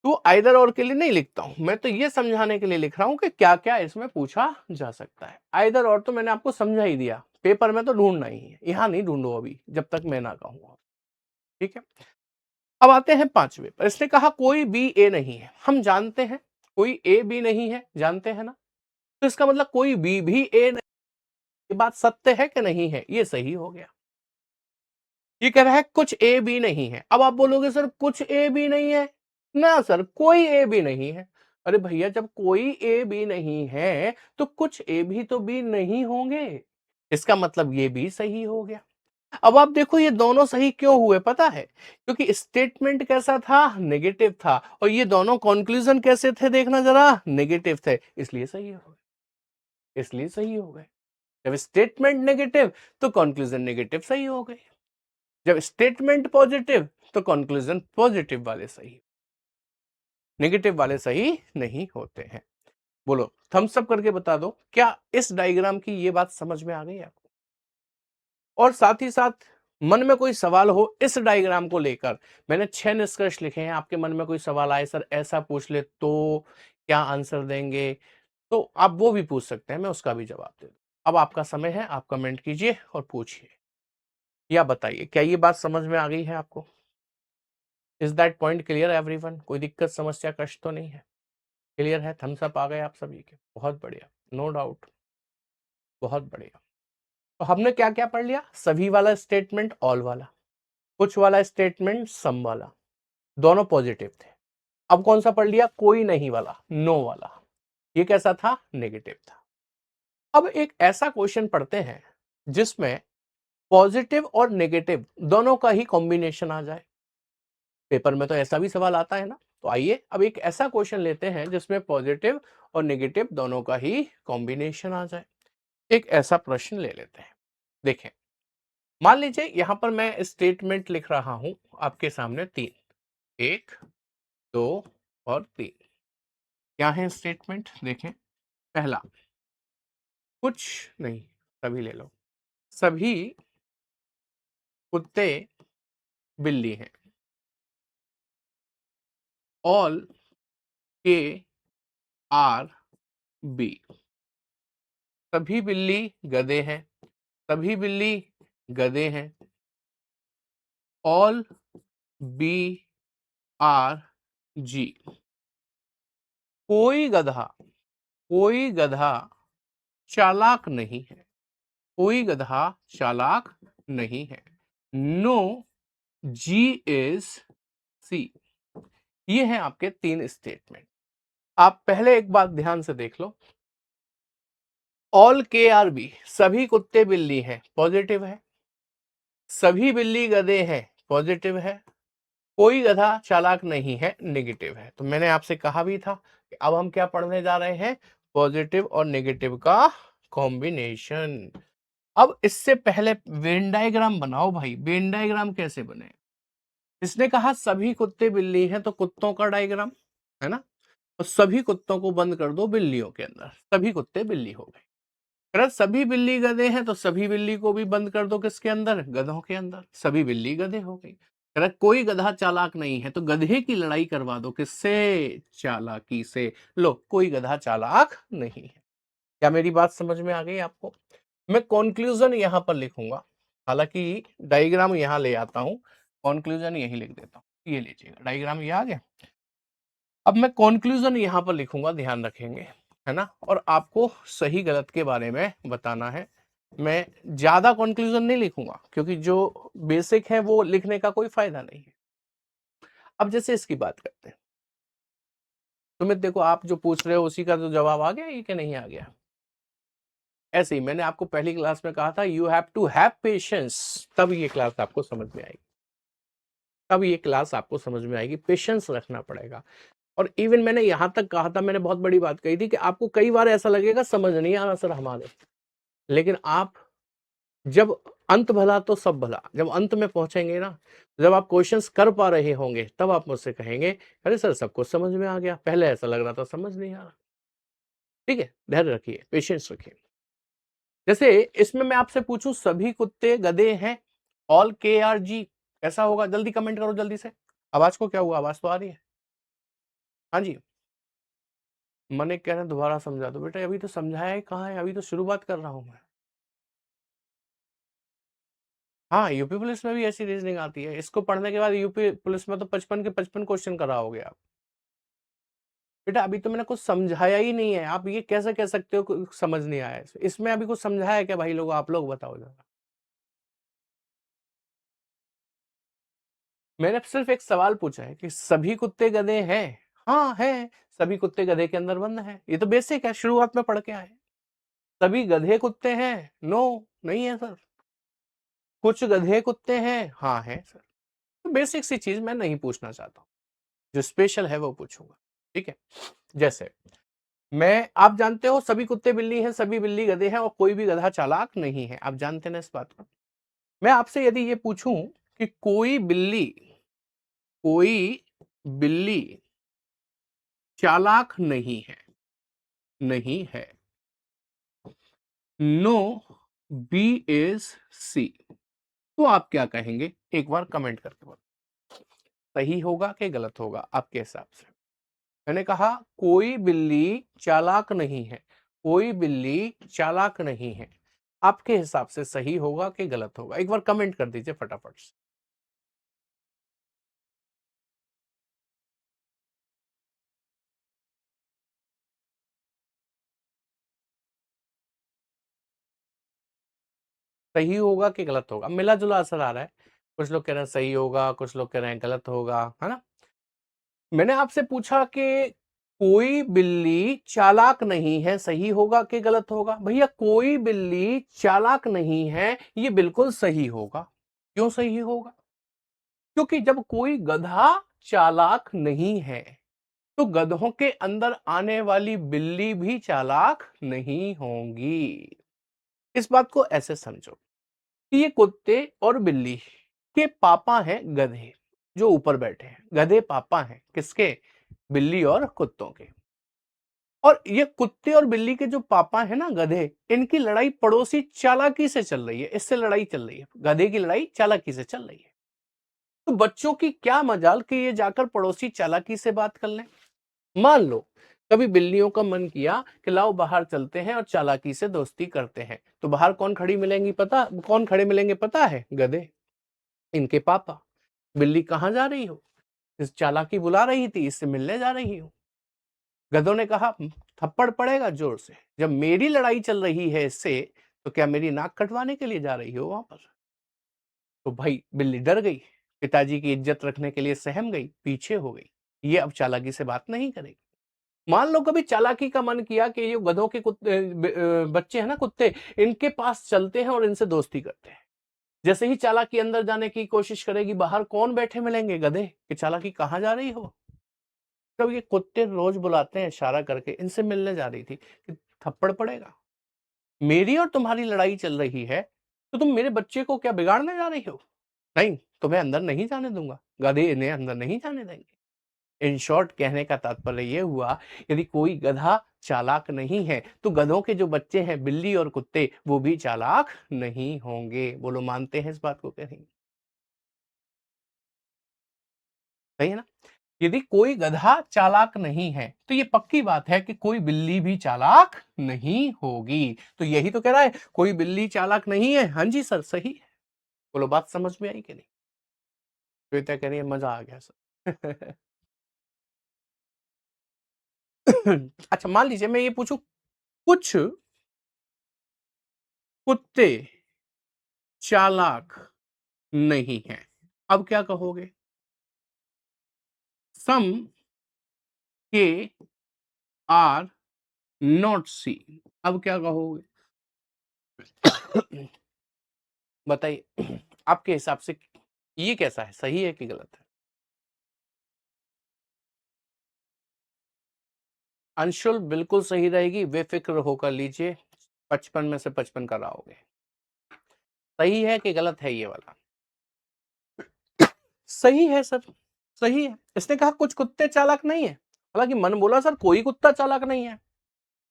तो आइदर और के लिए नहीं लिखता हूं, मैं तो ये समझाने के लिए लिख रहा हूं कि क्या क्या इसमें पूछा जा सकता है। आइदर और तो मैंने आपको समझा ही दिया, पेपर में तो ढूंढना ही है, यहां नहीं ढूंढो अभी जब तक मैं ना कहूंगा। ठीक है, अब आते हैं पांचवे पर। इसने कहा कोई बी ए नहीं है। हम जानते हैं कोई ए बी नहीं है, जानते हैं ना, तो इसका मतलब कोई बी भी ए नहीं। ये बात सत्य है कि नहीं है? ये सही हो गया। ये कह रहा है कुछ ए बी नहीं है। अब आप बोलोगे सर कुछ ए बी नहीं है, ना सर कोई ए बी नहीं है। अरे भैया जब कोई ए बी नहीं है तो कुछ ए भी तो बी नहीं होंगे, इसका मतलब ये भी सही हो गया। अब आप देखो ये दोनों सही क्यों हुए पता है? क्योंकि स्टेटमेंट कैसा था? नेगेटिव था, और ये दोनों कंक्लूजन कैसे थे? देखना जरा, नेगेटिव थे, इसलिए सही हो गए, इसलिए सही हो गए। जब स्टेटमेंट नेगेटिव तो कंक्लूजन नेगेटिव सही हो गए, जब स्टेटमेंट पॉजिटिव तो कंक्लूजन पॉजिटिव वाले सही, नेगेटिव वाले सही नहीं होते हैं। बोलो थम्स अप करके बता दो, क्या इस डायग्राम की ये बात समझ में आ गई आपको? और साथ ही साथ मन में कोई सवाल हो इस डायग्राम को लेकर, मैंने 6 निष्कर्ष लिखे हैं, आपके मन में कोई सवाल आए सर ऐसा पूछ ले तो क्या आंसर देंगे, तो आप वो भी पूछ सकते हैं, मैं उसका भी जवाब दे दूं। अब आपका समय है, आप कमेंट कीजिए और पूछिए या बताइए क्या ये बात समझ में आ गई है आपको? Is that point clear everyone? कोई दिक्कत समस्या कष्ट तो नहीं है? क्लियर है? थम्स अप आ गए आप सभी के, बहुत बढ़िया, नो डाउट, बहुत बढ़िया। तो हमने क्या क्या पढ़ लिया? सभी वाला स्टेटमेंट, ऑल वाला, कुछ वाला स्टेटमेंट, सम वाला, दोनों पॉजिटिव थे। अब कौन सा पढ़ लिया? कोई नहीं वाला, नो वाला, ये कैसा था? नेगेटिव था। अब एक ऐसा क्वेश्चन पढ़ते हैं जिसमें पॉजिटिव और नेगेटिव दोनों का ही कॉम्बिनेशन आ जाए। पेपर में तो ऐसा भी सवाल आता है ना, तो आइए अब एक ऐसा क्वेश्चन लेते हैं जिसमें पॉजिटिव और नेगेटिव दोनों का ही कॉम्बिनेशन आ जाए। एक ऐसा प्रश्न ले लेते हैं। देखें, मान लीजिए यहां पर मैं स्टेटमेंट लिख रहा हूं आपके सामने तीन, एक, दो और तीन। क्या है स्टेटमेंट? देखें, पहला, कुछ नहीं, सभी ले लो, सभी कुत्ते बिल्ली हैं। ऑल के आर बी, सभी बिल्ली गधे हैं, सभी बिल्ली गधे हैं। ऑल बी आर जी, कोई गधा, कोई गधा चालाक नहीं है, कोई गधा चालाक नहीं है। No G is C. ये हैं आपके तीन स्टेटमेंट। आप पहले एक बात ध्यान से देख लो, ऑल के आर बी, सभी कुत्ते बिल्ली हैं, पॉजिटिव है, सभी बिल्ली गधे हैं, पॉजिटिव है, कोई गधा चालाक नहीं है, नेगेटिव है। तो मैंने आपसे कहा भी था कि अब हम क्या पढ़ने जा रहे हैं? पॉजिटिव और नेगेटिव का कॉम्बिनेशन। अब इससे पहले वेन डायग्राम बनाओ भाई। वेन डायग्राम कैसे बने? इसने कहा सभी कुत्ते बिल्ली हैं, तो कुत्तों का डायग्राम है ना, तो सभी कुत्तों को बंद कर दो बिल्लियों के अंदर, सभी कुत्ते बिल्ली हो गए। अगर सभी बिल्ली गधे हैं तो सभी बिल्ली को भी बंद कर दो किसके अंदर? गधों के अंदर, सभी बिल्ली गधे हो गई। अगर कोई गधा चालाक नहीं है तो गधे की लड़ाई करवा दो किससे? चालाकी से। लो, कोई गधा चालाक नहीं है। क्या मेरी बात समझ में आ गई आपको? मैं कंक्लूजन यहां पर लिखूंगा, हालांकि डायग्राम यहां ले आता हूं, कंक्लूजन यही लिख देता हूं। ये लीजिएगा डायग्राम, ये आ गया। अब मैं कंक्लूजन यहां पर लिखूंगा, ध्यान रखेंगे, है ना, और आपको सही गलत के बारे में बताना है। मैं ज्यादा कंक्लूजन नहीं लिखूंगा क्योंकि जो बेसिक है वो लिखने का कोई फायदा नहीं है। अब जैसे इसकी बात करते हैं, सुमित देखो आप जो पूछ रहे हो उसी का तो जवाब आ गया, ये कि नहीं आ गया? ऐसे ही मैंने आपको पहली क्लास में कहा था, you have to have patience, तब ये क्लास आपको समझ में आएगी, तब ये क्लास आपको समझ में आएगी। पेशेंस रखना पड़ेगा। और इवन मैंने यहां तक कहा था, मैंने बहुत बड़ी बात कही थी कि आपको कई बार ऐसा लगेगा समझ नहीं आ रहा सर हमारे, लेकिन आप जब अंत भला तो सब भला, जब अंत में पहुंचेंगे ना, जब आप क्वेश्चंस कर पा रहे होंगे, तब आप मुझसे कहेंगे अरे सर सब कुछ समझ में आ गया, पहले ऐसा लग रहा था समझ नहीं आ रहा। ठीक है, धैर्य रखिए, पेशेंस रखिए। जैसे इसमें मैं आपसे पूछूं सभी कुत्ते गधे हैं, ऑल के आर जी, कैसा होगा? जल्दी कमेंट करो जल्दी से। आवाज को क्या हुआ? आवाज तो आ रही है? हाँ जी। मने कह रहे हैं दोबारा समझा दो। बेटा अभी तो समझाया ही कहाँ है, अभी तो शुरुआत कर रहा हूँ मैं। हाँ, यूपी पुलिस में भी ऐसी रीजनिंग आती है। इसको पढ़ने के बाद यूपी पुलिस में तो 55 के 55 क्वेश्चन कराओगे आप। बेटा अभी तो मैंने कुछ समझाया ही नहीं है, आप ये कैसे कह सकते हो कुछ समझ नहीं आया? इसमें अभी कुछ समझाया है क्या भाई लोग? आप लोग बताओ जरा। मैंने सिर्फ एक सवाल पूछा है कि सभी कुत्ते गधे हैं? हाँ है। सभी कुत्ते गधे के अंदर बंद है, ये तो बेसिक है, शुरुआत में पढ़ के आए। सभी गधे कुत्ते हैं? नो, नहीं है सर। कुछ गधे कुत्ते हैं? हाँ है सर। तो बेसिक सी चीज मैं नहीं पूछना चाहता हूँ, जो स्पेशल है वो पूछूंगा। ठीक है। जैसे मैं, आप जानते हो सभी कुत्ते बिल्ली हैं, सभी बिल्ली गधे हैं और कोई भी गधा चालाक नहीं है, आप जानते हैं ना इस बात को। मैं आपसे यदि ये पूछूं कि कोई बिल्ली चालाक नहीं है, नहीं है, नो, बी इज सी, तो आप क्या कहेंगे? एक बार कमेंट करके बताओ, सही होगा कि गलत होगा आपके हिसाब से? मैंने कहा कोई बिल्ली चालाक नहीं है, कोई बिल्ली चालाक नहीं है, आपके हिसाब से सही होगा कि गलत होगा? एक बार कमेंट कर दीजिए फटाफट से। सही होगा कि गलत होगा? मिला जुला असर आ रहा है, कुछ लोग कह रहे हैं सही होगा, कुछ लोग कह रहे हैं गलत होगा, है ना? मैंने आपसे पूछा कि कोई बिल्ली चालाक नहीं है, सही होगा कि गलत होगा? भैया कोई बिल्ली चालाक नहीं है, ये बिल्कुल सही होगा। क्यों सही होगा? क्योंकि जब कोई गधा चालाक नहीं है तो गधों के अंदर आने वाली बिल्ली भी चालाक नहीं होंगी। इस बात को ऐसे समझो कि ये कुत्ते और बिल्ली के पापा हैं गधे, जो ऊपर बैठे हैं गधे पापा हैं किसके? बिल्ली और कुत्तों के। और ये कुत्ते और बिल्ली के जो पापा है ना गधे, इनकी लड़ाई पड़ोसी चालाकी से चल रही है, इससे लड़ाई चल रही है, गधे की लड़ाई चालाकी से चल रही है। तो बच्चों की क्या मजाल कि ये जाकर पड़ोसी चालाकी से बात कर लें। मान लो कभी बिल्लियों का मन किया कि लाओ बाहर चलते हैं और चालाकी से दोस्ती करते हैं, तो बाहर कौन खड़े मिलेंगे पता है? गधे, इनके पापा। बिल्ली कहाँ जा रही हो? इस चालाकी बुला रही थी, इससे मिलने जा रही हूं। गधों ने कहा थप्पड़ पड़ेगा जोर से, जब मेरी लड़ाई चल रही है इससे, तो क्या मेरी नाक कटवाने के लिए जा रही हो वहां पर? तो भाई बिल्ली डर गई, पिताजी की इज्जत रखने के लिए सहम गई, पीछे हो गई। ये अब चालाकी से बात नहीं करेगी। मान लो कभी चालाकी का मन किया कि ये गधों के बच्चे हैं ना कुत्ते, इनके पास चलते हैं और इनसे दोस्ती करते हैं। जैसे ही चालाकी अंदर जाने की कोशिश करेगी, बाहर कौन बैठे मिलेंगे? गधे। कि चालाकी कहाँ जा रही हो? तो ये कुत्ते रोज बुलाते हैं इशारा करके, इनसे मिलने जा रही थी कि थप्पड़ पड़ेगा। मेरी और तुम्हारी लड़ाई चल रही है, तो तुम मेरे बच्चे को क्या बिगाड़ने जा रही हो? नहीं, तुम्हें अंदर नहीं जाने दूंगा, गधे इन्हें अंदर नहीं जाने देंगे। इन शॉर्ट कहने का तात्पर्य यह हुआ, यदि कोई गधा चालाक नहीं है तो गधों के जो बच्चे हैं बिल्ली और कुत्ते, वो भी चालाक नहीं होंगे। बोलो मानते हैं इस बात को? कह नहीं? सही है ना? यदि कोई गधा चालाक नहीं है तो ये पक्की बात है कि कोई बिल्ली भी चालाक नहीं होगी। तो यही तो कह रहा है, कोई बिल्ली चालाक नहीं है। हाँ जी सर, सही है। बोलो बात समझ में आई कि नहीं? श्वेता कह रही है मजा आ गया सर। अच्छा मान लीजिए मैं ये पूछूं, कुछ कुत्ते चालाक नहीं है, अब क्या कहोगे? सम के आर नॉट सी, अब क्या कहोगे? बताइए आपके हिसाब से ये कैसा है, सही है कि गलत है? अंशुल बिल्कुल सही रहेगी, बेफिक्र होकर लीजिए, 55 में से 55 कराओगे। सही है कि गलत है ये वाला? सही है सर, सही है। इसने कहा कुछ कुत्ते चालाक नहीं है, हालांकि मन बोला सर कोई कुत्ता चालाक नहीं है।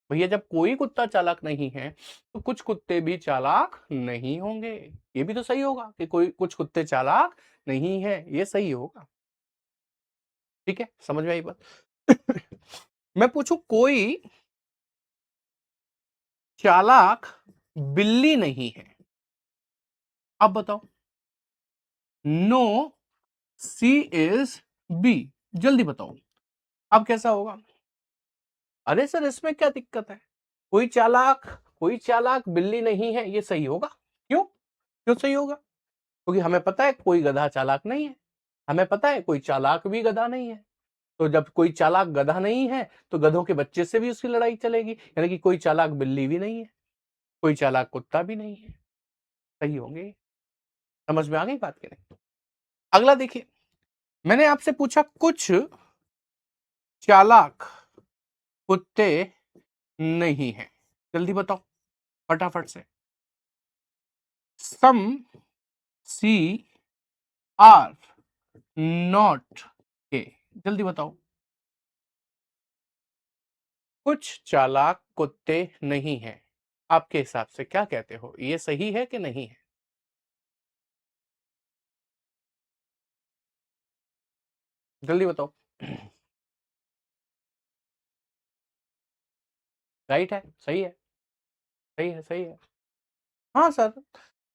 भैया जब कोई कुत्ता चालाक नहीं है तो कुछ कुत्ते भी चालाक नहीं होंगे। ये भी तो सही होगा कि कोई कुछ कुत्ते चालाक नहीं है, ये सही होगा। ठीक है, समझ में आई बात? मैं पूछूं कोई चालाक बिल्ली नहीं है, आप बताओ। No, C is B. जल्दी बताओ, अब कैसा होगा? अरे सर, इसमें क्या दिक्कत है? कोई चालाक, कोई चालाक बिल्ली नहीं है, ये सही होगा। क्यों? क्यों सही होगा? क्योंकि हमें पता है कोई गधा चालाक नहीं है, हमें पता है कोई चालाक भी गधा नहीं है। तो जब कोई चालाक गधा नहीं है तो गधों के बच्चे से भी उसकी लड़ाई चलेगी, यानी कि कोई चालाक बिल्ली भी नहीं है, कोई चालाक कुत्ता भी नहीं है। सही होंगे। समझ में आ गई बात? के नहीं? अगला देखिए, मैंने आपसे पूछा कुछ चालाक कुत्ते नहीं है, जल्दी बताओ फटाफट से। सम सी आर नॉट के, जल्दी बताओ। कुछ चालाक कुत्ते नहीं है, आपके हिसाब से क्या कहते हो, ये सही है कि नहीं है? जल्दी बताओ। राइट है, सही है, सही है, सही है। हाँ सर,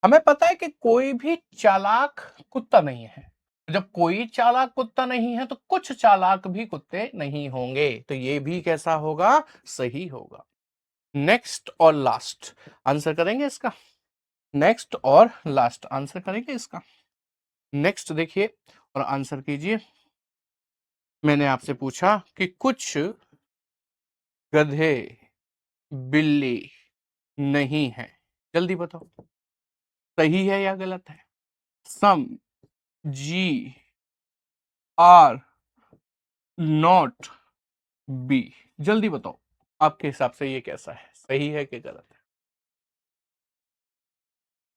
हमें पता है कि कोई भी चालाक कुत्ता नहीं है। जब कोई चालाक कुत्ता नहीं है तो कुछ चालाक भी कुत्ते नहीं होंगे, तो ये भी कैसा होगा? सही होगा। नेक्स्ट और लास्ट आंसर करेंगे इसका। नेक्स्ट और लास्ट आंसर करेंगे इसका। नेक्स्ट देखिए और आंसर कीजिए। मैंने आपसे पूछा कि कुछ गधे बिल्ली नहीं है, जल्दी बताओ सही है या गलत है? सम जी आर नॉट बी, जल्दी बताओ आपके हिसाब से ये कैसा है, सही है कि गलत है?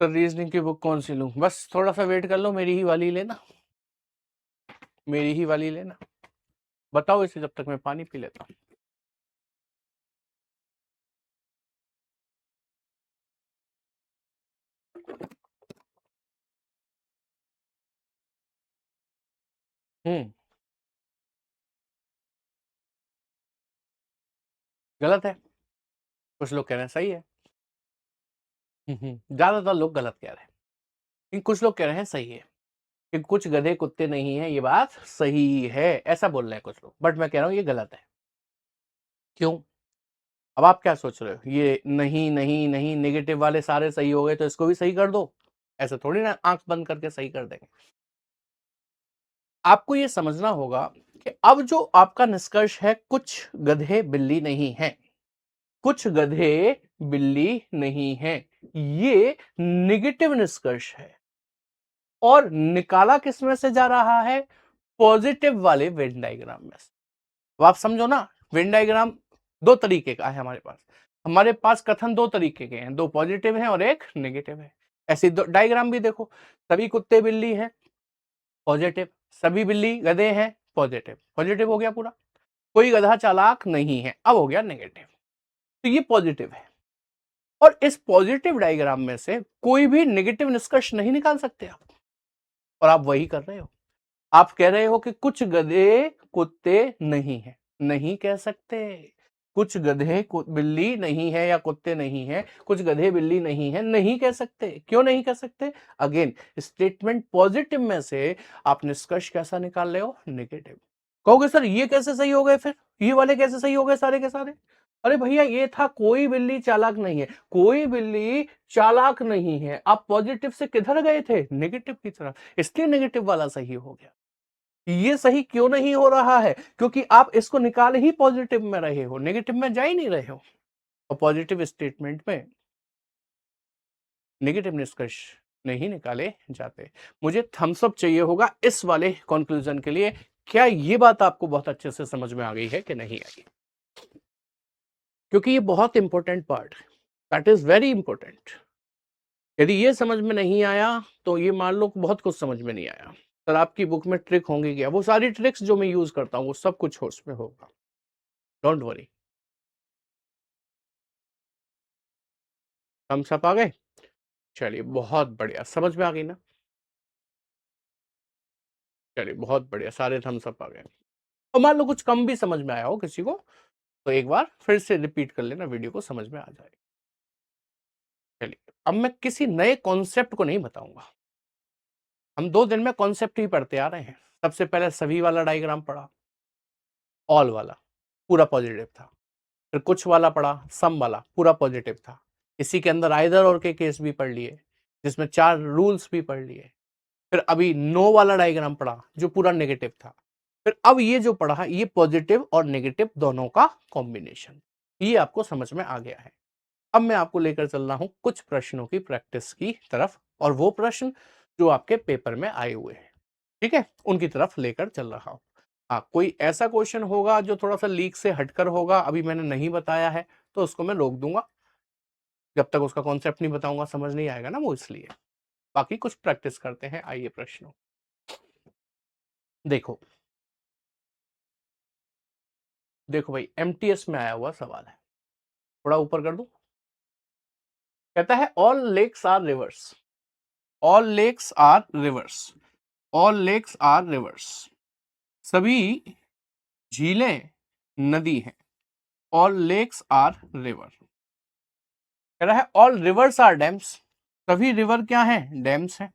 तो रीजनिंग की बुक कौन सी लूं? बस थोड़ा सा वेट कर लो, मेरी ही वाली लेना, मेरी ही वाली लेना। बताओ इसे, जब तक मैं पानी पी लेता हूं। गलत है, कुछ लोग कह रहे हैं सही है। ज्यादातर लोग गलत कह रहे हैं, लेकिन कुछ लोग कह रहे हैं सही है कि कुछ गधे कुत्ते नहीं है, ये बात सही है, ऐसा बोल रहे हैं कुछ लोग, बट मैं कह रहा हूं ये गलत है। क्यों? अब आप क्या सोच रहे हो, ये नहीं नहीं नहीं नेगेटिव वाले सारे सही हो गए तो इसको भी सही कर दो? ऐसा थोड़ी ना आंख बंद करके सही कर देंगे। आपको ये समझना होगा कि अब जो आपका निष्कर्ष है, कुछ गधे बिल्ली नहीं है, कुछ गधे बिल्ली नहीं है, ये निगेटिव निष्कर्ष है और निकाला किसमें से जा रहा है? पॉजिटिव वाले वेन डायग्राम में से। तो आप समझो ना, वेन डायग्राम दो तरीके का है हमारे पास। हमारे पास कथन दो तरीके के हैं, दो पॉजिटिव हैं और एक नेगेटिव है। ऐसी डायग्राम भी देखो, सभी कुत्ते बिल्ली हैं, पॉजिटिव, सभी बिल्ली गधे हैं, पॉजिटिव, पॉजिटिव हो गया पूरा। कोई गधा चालाक नहीं है, अब हो गया नेगेटिव। तो ये पॉजिटिव है, और इस पॉजिटिव डायग्राम में से कोई भी नेगेटिव निष्कर्ष नहीं निकाल सकते आप, और आप वही कर रहे हो। आप कह रहे हो कि कुछ गधे कुत्ते नहीं है, नहीं कह सकते। कुछ गधे बिल्ली नहीं है या कुत्ते नहीं है, कुछ गधे बिल्ली नहीं है, नहीं कह सकते। क्यों नहीं कह सकते? अगेन, स्टेटमेंट पॉजिटिव में से आप निष्कर्ष कैसा निकाल रहे हो? नेगेटिव। कहोगे सर ये कैसे सही हो गए, फिर ये वाले कैसे सही हो गए सारे के सारे? अरे भैया, ये था कोई बिल्ली चालाक नहीं है, कोई बिल्ली चालाक नहीं है, आप पॉजिटिव से किधर गए थे? नेगेटिव की तरफ, इसलिए नेगेटिव वाला सही हो गया। ये सही क्यों नहीं हो रहा है? क्योंकि आप इसको निकाल ही पॉजिटिव में रहे हो, नेगेटिव में जा ही नहीं रहे हो, और पॉजिटिव स्टेटमेंट में नेगेटिव निष्कर्ष नहीं निकाले जाते। मुझे थम्स अप चाहिए होगा इस वाले कंक्लूजन के लिए। क्या ये बात आपको बहुत अच्छे से समझ में आ गई है कि नहीं आई? क्योंकि ये बहुत इंपॉर्टेंट पार्ट है, दैट इज वेरी इंपॉर्टेंट। यदि ये समझ में नहीं आया तो ये मान लो बहुत कुछ समझ में नहीं आया। सर आपकी बुक में ट्रिक होंगी क्या? वो सारी ट्रिक्स जो मैं यूज करता हूँ वो सब कुछ उसमें होगा, डोंट वरी। थम्स अप आ गए? चलिए बहुत बढ़िया, समझ में आ गई ना? चलिए बहुत बढ़िया, सारे थम्स अप आ गए। और मान लो कुछ कम भी समझ में आया हो किसी को, तो एक बार फिर से रिपीट कर लेना, वीडियो को समझ में आ जाएगा। चलिए, अब मैं किसी नए कॉन्सेप्ट को नहीं बताऊंगा, हम 2 दिन में कॉन्सेप्ट ही पढ़ते आ रहे हैं। सबसे पहले सभी वाला डायग्राम पढ़ा, ऑल वाला पूरा पॉजिटिव था। फिर कुछ वाला पढ़ा, सम वाला पूरा पॉजिटिव था। इसी के अंदर आइदर और के केस भी पढ़ लिए, जिसमें 4 रूल्स भी पढ़ लिए। फिर अभी नो वाला डायग्राम पढ़ा जो पूरा नेगेटिव था। फिर अब ये जो पढ़ा, ये पॉजिटिव और नेगेटिव दोनों का कॉम्बिनेशन, ये आपको समझ में आ गया है। अब मैं आपको लेकर चल रहा हूं कुछ प्रश्नों की प्रैक्टिस की तरफ, और वो प्रश्न जो आपके पेपर में आए हुए हैं, ठीक है, उनकी तरफ लेकर चल रहा हूं। हाँ, कोई ऐसा क्वेश्चन होगा जो थोड़ा सा लीक से हटकर होगा, अभी मैंने नहीं बताया है, तो उसको मैं रोक दूंगा, जब तक उसका कॉन्सेप्ट नहीं बताऊंगा समझ नहीं आएगा ना वो, इसलिए। बाकी कुछ प्रैक्टिस करते हैं, आइए प्रश्नों। देखो देखो भाई, एमटीएस में आया हुआ सवाल है, थोड़ा ऊपर कर दूं। कहता है all lakes are rivers, all lakes are rivers, all lakes are rivers, सभी झीलें नदी हैं। All lakes are river. कह रहा है ऑल रिवर्स आर डैम्स, सभी रिवर क्या है, डैम्स हैं,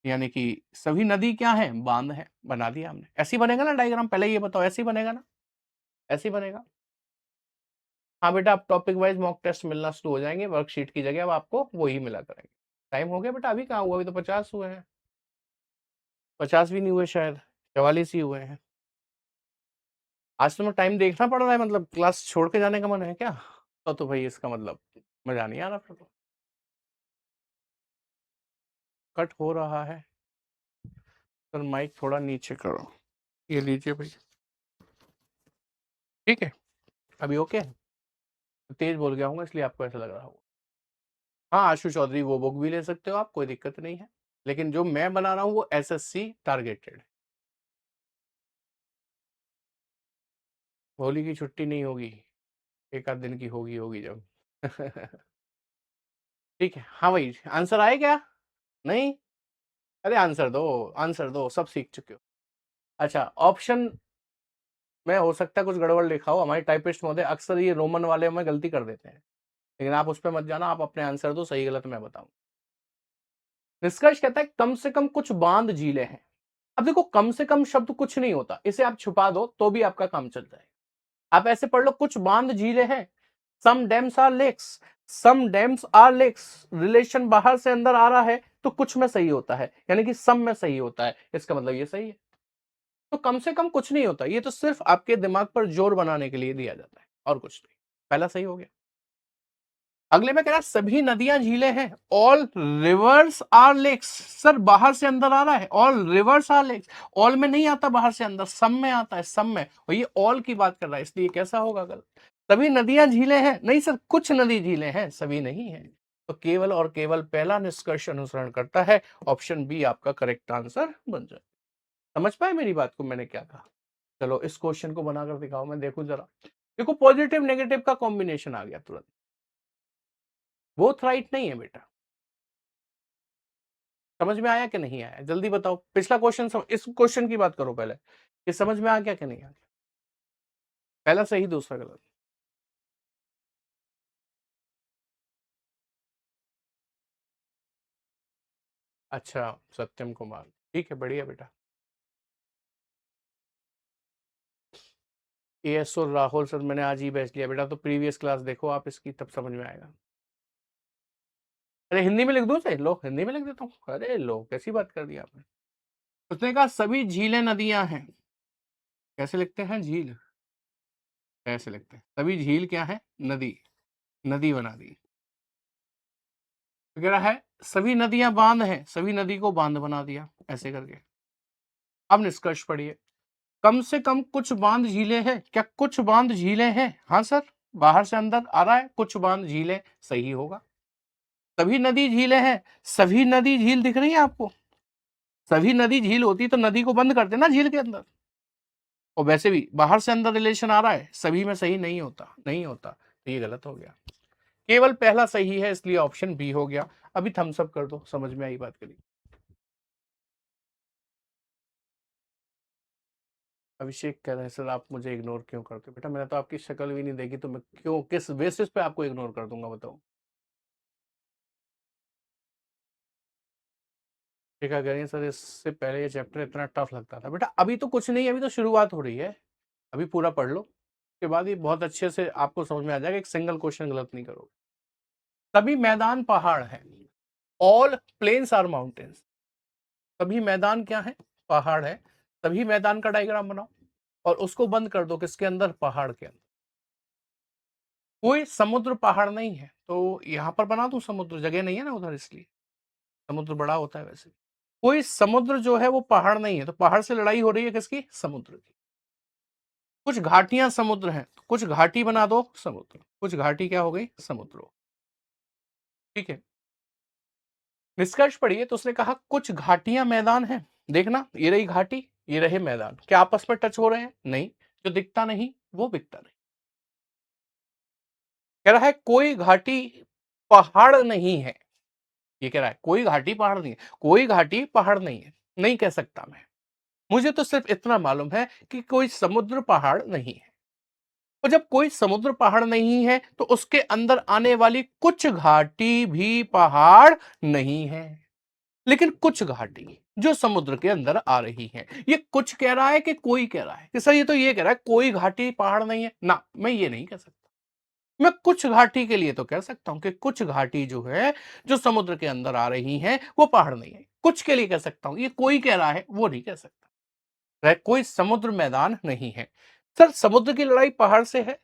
यानी कि सभी नदी क्या है, बांध है। बना दिया हमने, ऐसी बनेगा ना डायग्राम, पहले ये बताओ ऐसी बनेगा ना, ऐसी बनेगा। हाँ बेटा, अब टॉपिक वाइज मॉक टेस्ट मिलना शुरू हो जाएंगे, वर्कशीट की जगह अब आपको वही मिला करेंगे। टाइम हो गया बेटा, अभी कहाँ हुआ, अभी तो 50 हुए हैं, 50 भी नहीं हुए शायद, 44 ही हुए हैं। आज तुम्हें टाइम देखना पड़ रहा है, मतलब क्लास छोड़ के जाने का मन है क्या? तो भाई इसका मतलब मजा नहीं आ रहा फिर तो। कट हो रहा है सर, माइक थोड़ा नीचे करो, ये लीजिए भाई, ठीक है, अभी ओके है? तेज बोल गया हूँ इसलिए आपको ऐसा लग रहा होगा। हाँ आशु चौधरी, वो बुक भी ले सकते हो आप, कोई दिक्कत नहीं है, लेकिन जो मैं बना रहा हूँ वो एसएससी टारगेटेड। होली की छुट्टी नहीं होगी, एक आध दिन की होगी, होगी जब। ठीक है, हाँ भाई, आंसर आए क्या? नहीं? अरे आंसर दो, आंसर दो, सब सीख चुके हो। अच्छा, ऑप्शन में हो सकता है कुछ गड़बड़ लिखा हो, हमारे टाइपिस्ट महोदय अक्सर ये रोमन वाले में गलती कर देते हैं, लेकिन आप उस पर मत जाना, आप अपने आंसर दो, सही गलत मैं बताऊं। निष्कर्ष कहता है कम से कम कुछ बांध झीलें हैं। अब देखो, कम से कम शब्द कुछ नहीं होता, इसे आप छुपा दो तो भी आपका काम चल जाएगा। आप ऐसे पढ़ लो, कुछ बांध झीलें हैं, some dams are lakes, some dams are lakes, relation बाहर से अंदर आ रहा है तो कुछ में सही होता है, यानी कि सम में सही होता है, इसका मतलब ये सही है। तो कम से कम कुछ नहीं होता, ये तो सिर्फ आपके दिमाग पर जोर बनाने के लिए दिया जाता है, और कुछ नहीं। पहला सही हो गया। अगले में कह रहा है सभी नदियां झीलें हैं, all rivers are lakes. Sir बाहर से अंदर आ रहा है, all rivers are lakes, all में नहीं आता बाहर से अंदर, सम में आता है, सम में, और ये ऑल की बात कर रहा है, इसलिए कैसा होगा गलत। सभी नदियां झीलें हैं, नहीं सर, कुछ नदी झीलें हैं, सभी नहीं है। तो केवल और केवल पहला निष्कर्ष अनुसरण करता है, ऑप्शन बी आपका करेक्ट आंसर बन जाए। समझ पाए मेरी बात को, मैंने क्या कहा? चलो इस क्वेश्चन को बनाकर दिखाओ, मैं देखूं जरा। देखो, पॉजिटिव नेगेटिव का कॉम्बिनेशन आ गया तुरंत, बोथ राइट नहीं है बेटा। समझ में आया कि नहीं आया, जल्दी बताओ। पिछला क्वेश्चन इस क्वेश्चन की बात करो पहले, ये समझ में आ गया कि नहीं आ गया? पहला सही, दूसरा गलत। अच्छा, सत्यम कुमार, ठीक है, बढ़िया बेटा। एएस और राहुल सर मैंने आज ही बैच लिया बेटा, तो प्रीवियस क्लास देखो आप इसकी, तब समझ में आएगा। अरे हिंदी में लिख दूं, सही लो, हिंदी में लिख देता हूँ, अरे लो, कैसी बात कर दी आपने। उसने कहा सभी झीलें नदियां हैं, कैसे लिखते हैं झील, कैसे लिखते हैं, सभी झील क्या है, नदी, नदी बना दी। कह रहा है सभी नदियां बांध हैं, सभी नदी को बांध बना दिया ऐसे करके। अब निष्कर्ष पढ़िए, कम से कम कुछ बांध झीलें हैं, क्या कुछ बांध झीलें हैं, हाँ सर, बाहर से अंदर आ रहा है, कुछ बांध झीलें, सही होगा। सभी नदी झीलें हैं, सभी नदी झील दिख रही है आपको, सभी नदी झील होती तो नदी को बंद करते ना झील के अंदर। और वैसे भी बाहर से अंदर रिलेशन आ रहा है, सभी में सही नहीं होता, नहीं होता, तो ये गलत हो गया। केवल पहला सही है, इसलिए ऑप्शन बी हो गया। अभी थम्स अप कर दो, समझ में आई बात करी। अभिषेक कह रहे हैं सर आप मुझे इग्नोर क्यों करते हो? बेटा मैंने तो आपकी शक्ल भी नहीं देखी तो मैं क्यों किस बेसिस पे आपको इग्नोर कर दूंगा बताओ? टीका कह रही है सर इससे पहले ये चैप्टर इतना टफ लगता था। बेटा अभी तो कुछ नहीं है, अभी तो शुरुआत हो रही है, अभी पूरा पढ़ लो, उसके बाद ये बहुत अच्छे से आपको समझ में आ जाएगा, एक सिंगल क्वेश्चन गलत नहीं करोगे। सभी मैदान पहाड़ हैं, ऑल प्लेन्स आर माउंटेन्स। सभी मैदान क्या है? पहाड़ है। सभी मैदान का डायग्राम बनाओ और उसको बंद कर दो किसके अंदर? पहाड़ के अंदर। कोई समुद्र पहाड़ नहीं है तो यहां पर बना दूं समुद्र, जगह नहीं है ना उधर, इसलिए समुद्र बड़ा होता है वैसे। कोई समुद्र जो है वो पहाड़ नहीं है, तो पहाड़ से लड़ाई हो रही है किसकी? समुद्र की। कुछ घाटियां समुद्र हैं तो कुछ घाटी बना दो समुद्र, कुछ घाटी क्या हो गई? समुद्र। ठीक है, निष्कर्ष पढ़िए तो उसने कहा कुछ घाटियां मैदान हैं। देखना ये रही घाटी, ये रहे मैदान, क्या आपस में टच हो रहे हैं? नहीं। जो दिखता नहीं वो बिकता नहीं। कह रहा है कोई घाटी पहाड़ नहीं है, ये कह रहा है कोई घाटी पहाड़ नहीं है, कोई घाटी पहाड़ नहीं है, नहीं कह सकता मैं। मुझे तो सिर्फ इतना मालूम है कि कोई समुद्र पहाड़ नहीं है। तो जब कोई समुद्र पहाड़ नहीं है तो उसके अंदर आने वाली कुछ घाटी भी पहाड़ नहीं है। लेकिन कुछ घाटी जो समुद्र के अंदर आ रही है, ये कुछ कह रहा है कि कोई कह रहा है कि सर ये तो ये कह रहा है कोई घाटी पहाड़ नहीं है ना, मैं ये नहीं कह सकता। मैं कुछ घाटी के लिए तो कह सकता हूं कि कुछ घाटी जो है जो समुद्र के अंदर आ रही है वो पहाड़ नहीं है, कुछ के लिए कह सकता हूं। ये कोई कह रहा है वो नहीं कह सकता। कोई समुद्र मैदान नहीं है। सर समुद्र की लड़ाई पहाड़ से है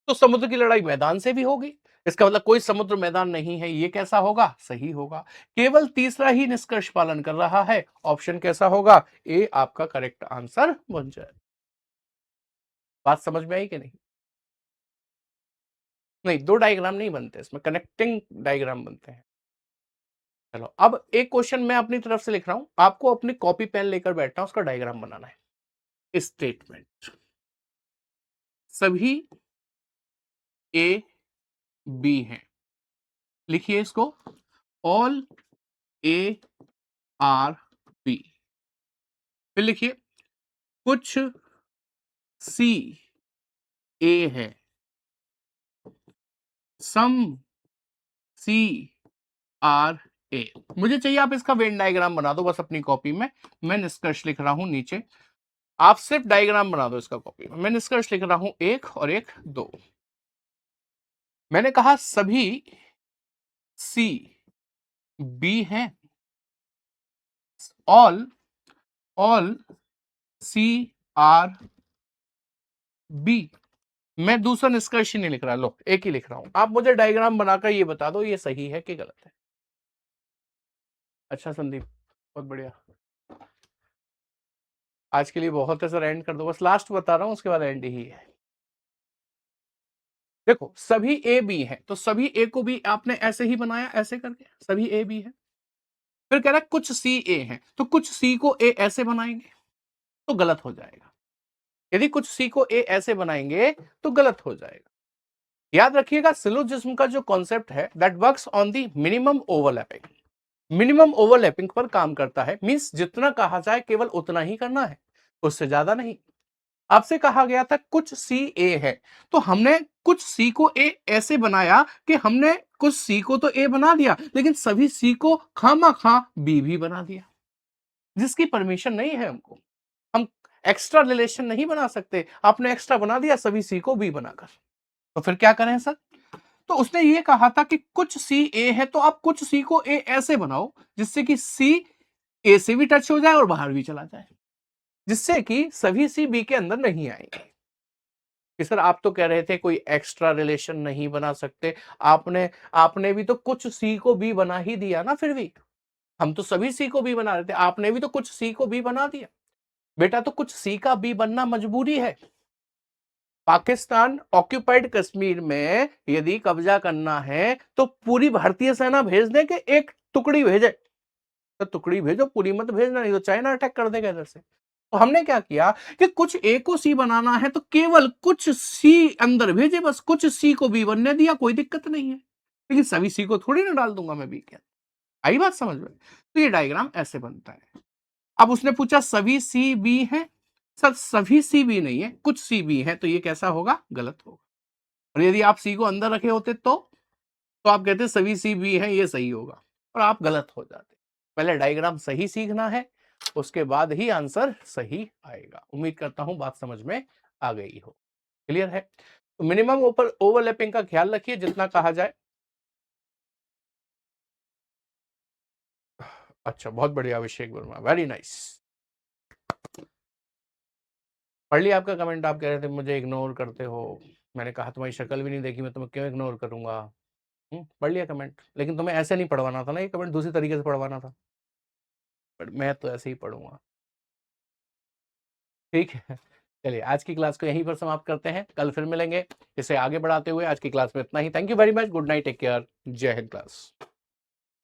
तो समुद्र की लड़ाई मैदान से भी होगी, इसका मतलब कोई समुद्र मैदान नहीं है, ये कैसा होगा? सही होगा। केवल तीसरा ही निष्कर्ष पालन कर रहा है, ऑप्शन कैसा होगा? ए आपका करेक्ट आंसर बन जाए। बात समझ में आई कि नहीं? नहीं, दो डायग्राम नहीं बनते इसमें, कनेक्टिंग डायग्राम बनते हैं। चलो अब एक क्वेश्चन मैं अपनी तरफ से लिख रहा हूं, आपको अपनी कॉपी पेन लेकर बैठना, उसका डायग्राम बनाना है। स्टेटमेंट, सभी ए बी हैं, लिखिए इसको, ऑल ए आर बी। फिर लिखिए कुछ सी ए है, सम सी आर ए। मुझे चाहिए आप इसका वेन डायग्राम बना दो बस अपनी कॉपी में, मैं निष्कर्ष लिख रहा हूं नीचे, आप सिर्फ डायग्राम बना दो इसका कॉपी में। मैं निष्कर्ष लिख रहा हूं एक और एक दो। मैंने कहा सभी सी बी हैं, all all C are B. मैं दूसरा निष्कर्ष ही नहीं लिख रहा, लो एक ही लिख रहा हूं, आप मुझे डायग्राम बनाकर ये बता दो ये सही है कि गलत है। अच्छा संदीप, बहुत बढ़िया, आज के लिए बहुत है सर, एंड कर दो बस, लास्ट बता रहा हूं उसके बाद एंड ही है। देखो सभी ए बी है तो सभी ए को भी आपने ऐसे ही बनाया, ऐसे करके सभी ए बी है। फिर कह रहा है कुछ सी ए है तो कुछ सी को ए ऐसे बनाएंगे तो गलत हो जाएगा। यदि कुछ सी को ए ऐसे बनाएंगे तो गलत हो जाएगा। याद रखिएगा सिलोजिज्म का जो कॉन्सेप्ट है that works on the minimum overlapping, minimum overlapping पर काम करता है। मींस जितना कहा जाए केवल उतना ही करना है, उससे ज्यादा नहीं। आपसे कहा गया था कुछ सी ए है तो हमने कुछ सी को ए ऐसे बनाया कि हमने कुछ सी को तो ए बना दिया लेकिन सभी सी को खामा खा बी भी बना दिया, जिसकी परमिशन नहीं है हमको। हम एक्स्ट्रा रिलेशन नहीं बना सकते, आपने एक्स्ट्रा बना दिया सभी सी को बी बनाकर, तो फिर क्या करें सर? तो उसने ये कहा था कि कुछ सी ए है तो आप कुछ सी को ए ऐसे बनाओ जिससे कि सी ए से भी टच हो जाए और बाहर भी चला जाए, जिससे कि सभी सी बी के अंदर नहीं आएंगे। कि सर आप तो कह रहे थे कोई एक्स्ट्रा रिलेशन नहीं बना सकते, आपने आपने भी तो कुछ सी को बी बना ही दिया ना। फिर भी हम तो सभी सी को बी बना रहे थे, आपने भी तो कुछ सी को बी बना दिया। बेटा तो कुछ सी का बी बनना मजबूरी है। पाकिस्तान ऑक्यूपाइड कश्मीर में यदि कब्जा करना है तो पूरी भारतीय सेना भेज दे कि एक टुकड़ी भेजे? तो टुकड़ी भेजो, पूरी मत भेजना, नहीं तो चाइना अटैक कर देगा इधर से। तो हमने क्या किया कि कुछ ए को सी बनाना है तो केवल कुछ सी अंदर भेजे, बस कुछ सी को बी बनने दिया, कोई दिक्कत नहीं है। लेकिन सभी सी को थोड़ी ना डाल दूंगा मैं बी के अंदर। आई बात समझ में? तो ये डायग्राम ऐसे बनता है। अब उसने पूछा सभी सी बी है सर सभी सी भी नहीं है, कुछ सी भी है, तो ये कैसा होगा? गलत होगा। और यदि आप सी को अंदर रखे होते तो आप कहते सभी सी भी है, ये सही होगा, और आप गलत हो जाते। पहले डायग्राम सही सीखना है, उसके बाद ही आंसर सही आएगा। उम्मीद करता हूं बात समझ में आ गई हो। क्लियर है? तो मिनिमम ओवरलैपिंग का ख्याल रखिए जितना कहा जाए। अच्छा, बहुत बढ़िया अभिषेक वर्मा, वेरी नाइस। पढ़ लिया आपका कमेंट। आप कह रहे थे मुझे इग्नोर करते हो। मैंने कहा तुम्हारी शक्ल भी नहीं देखी, मैं तुम्हें क्यों इग्नोर करूंगा? पढ़ लिया कमेंट, लेकिन तुम्हें ऐसे नहीं पढ़वाना था ना, ये कमेंट दूसरी तरीके से पढ़वाना था। बट मैं तो ऐसे ही पढ़ूंगा। ठीक है, चलिए आज की क्लास को यहीं पर समाप्त करते हैं, कल फिर मिलेंगे इसे आगे बढ़ाते हुए। आज की क्लास में इतना ही। Thank you very much, good night, take care, जय हिंद क्लास।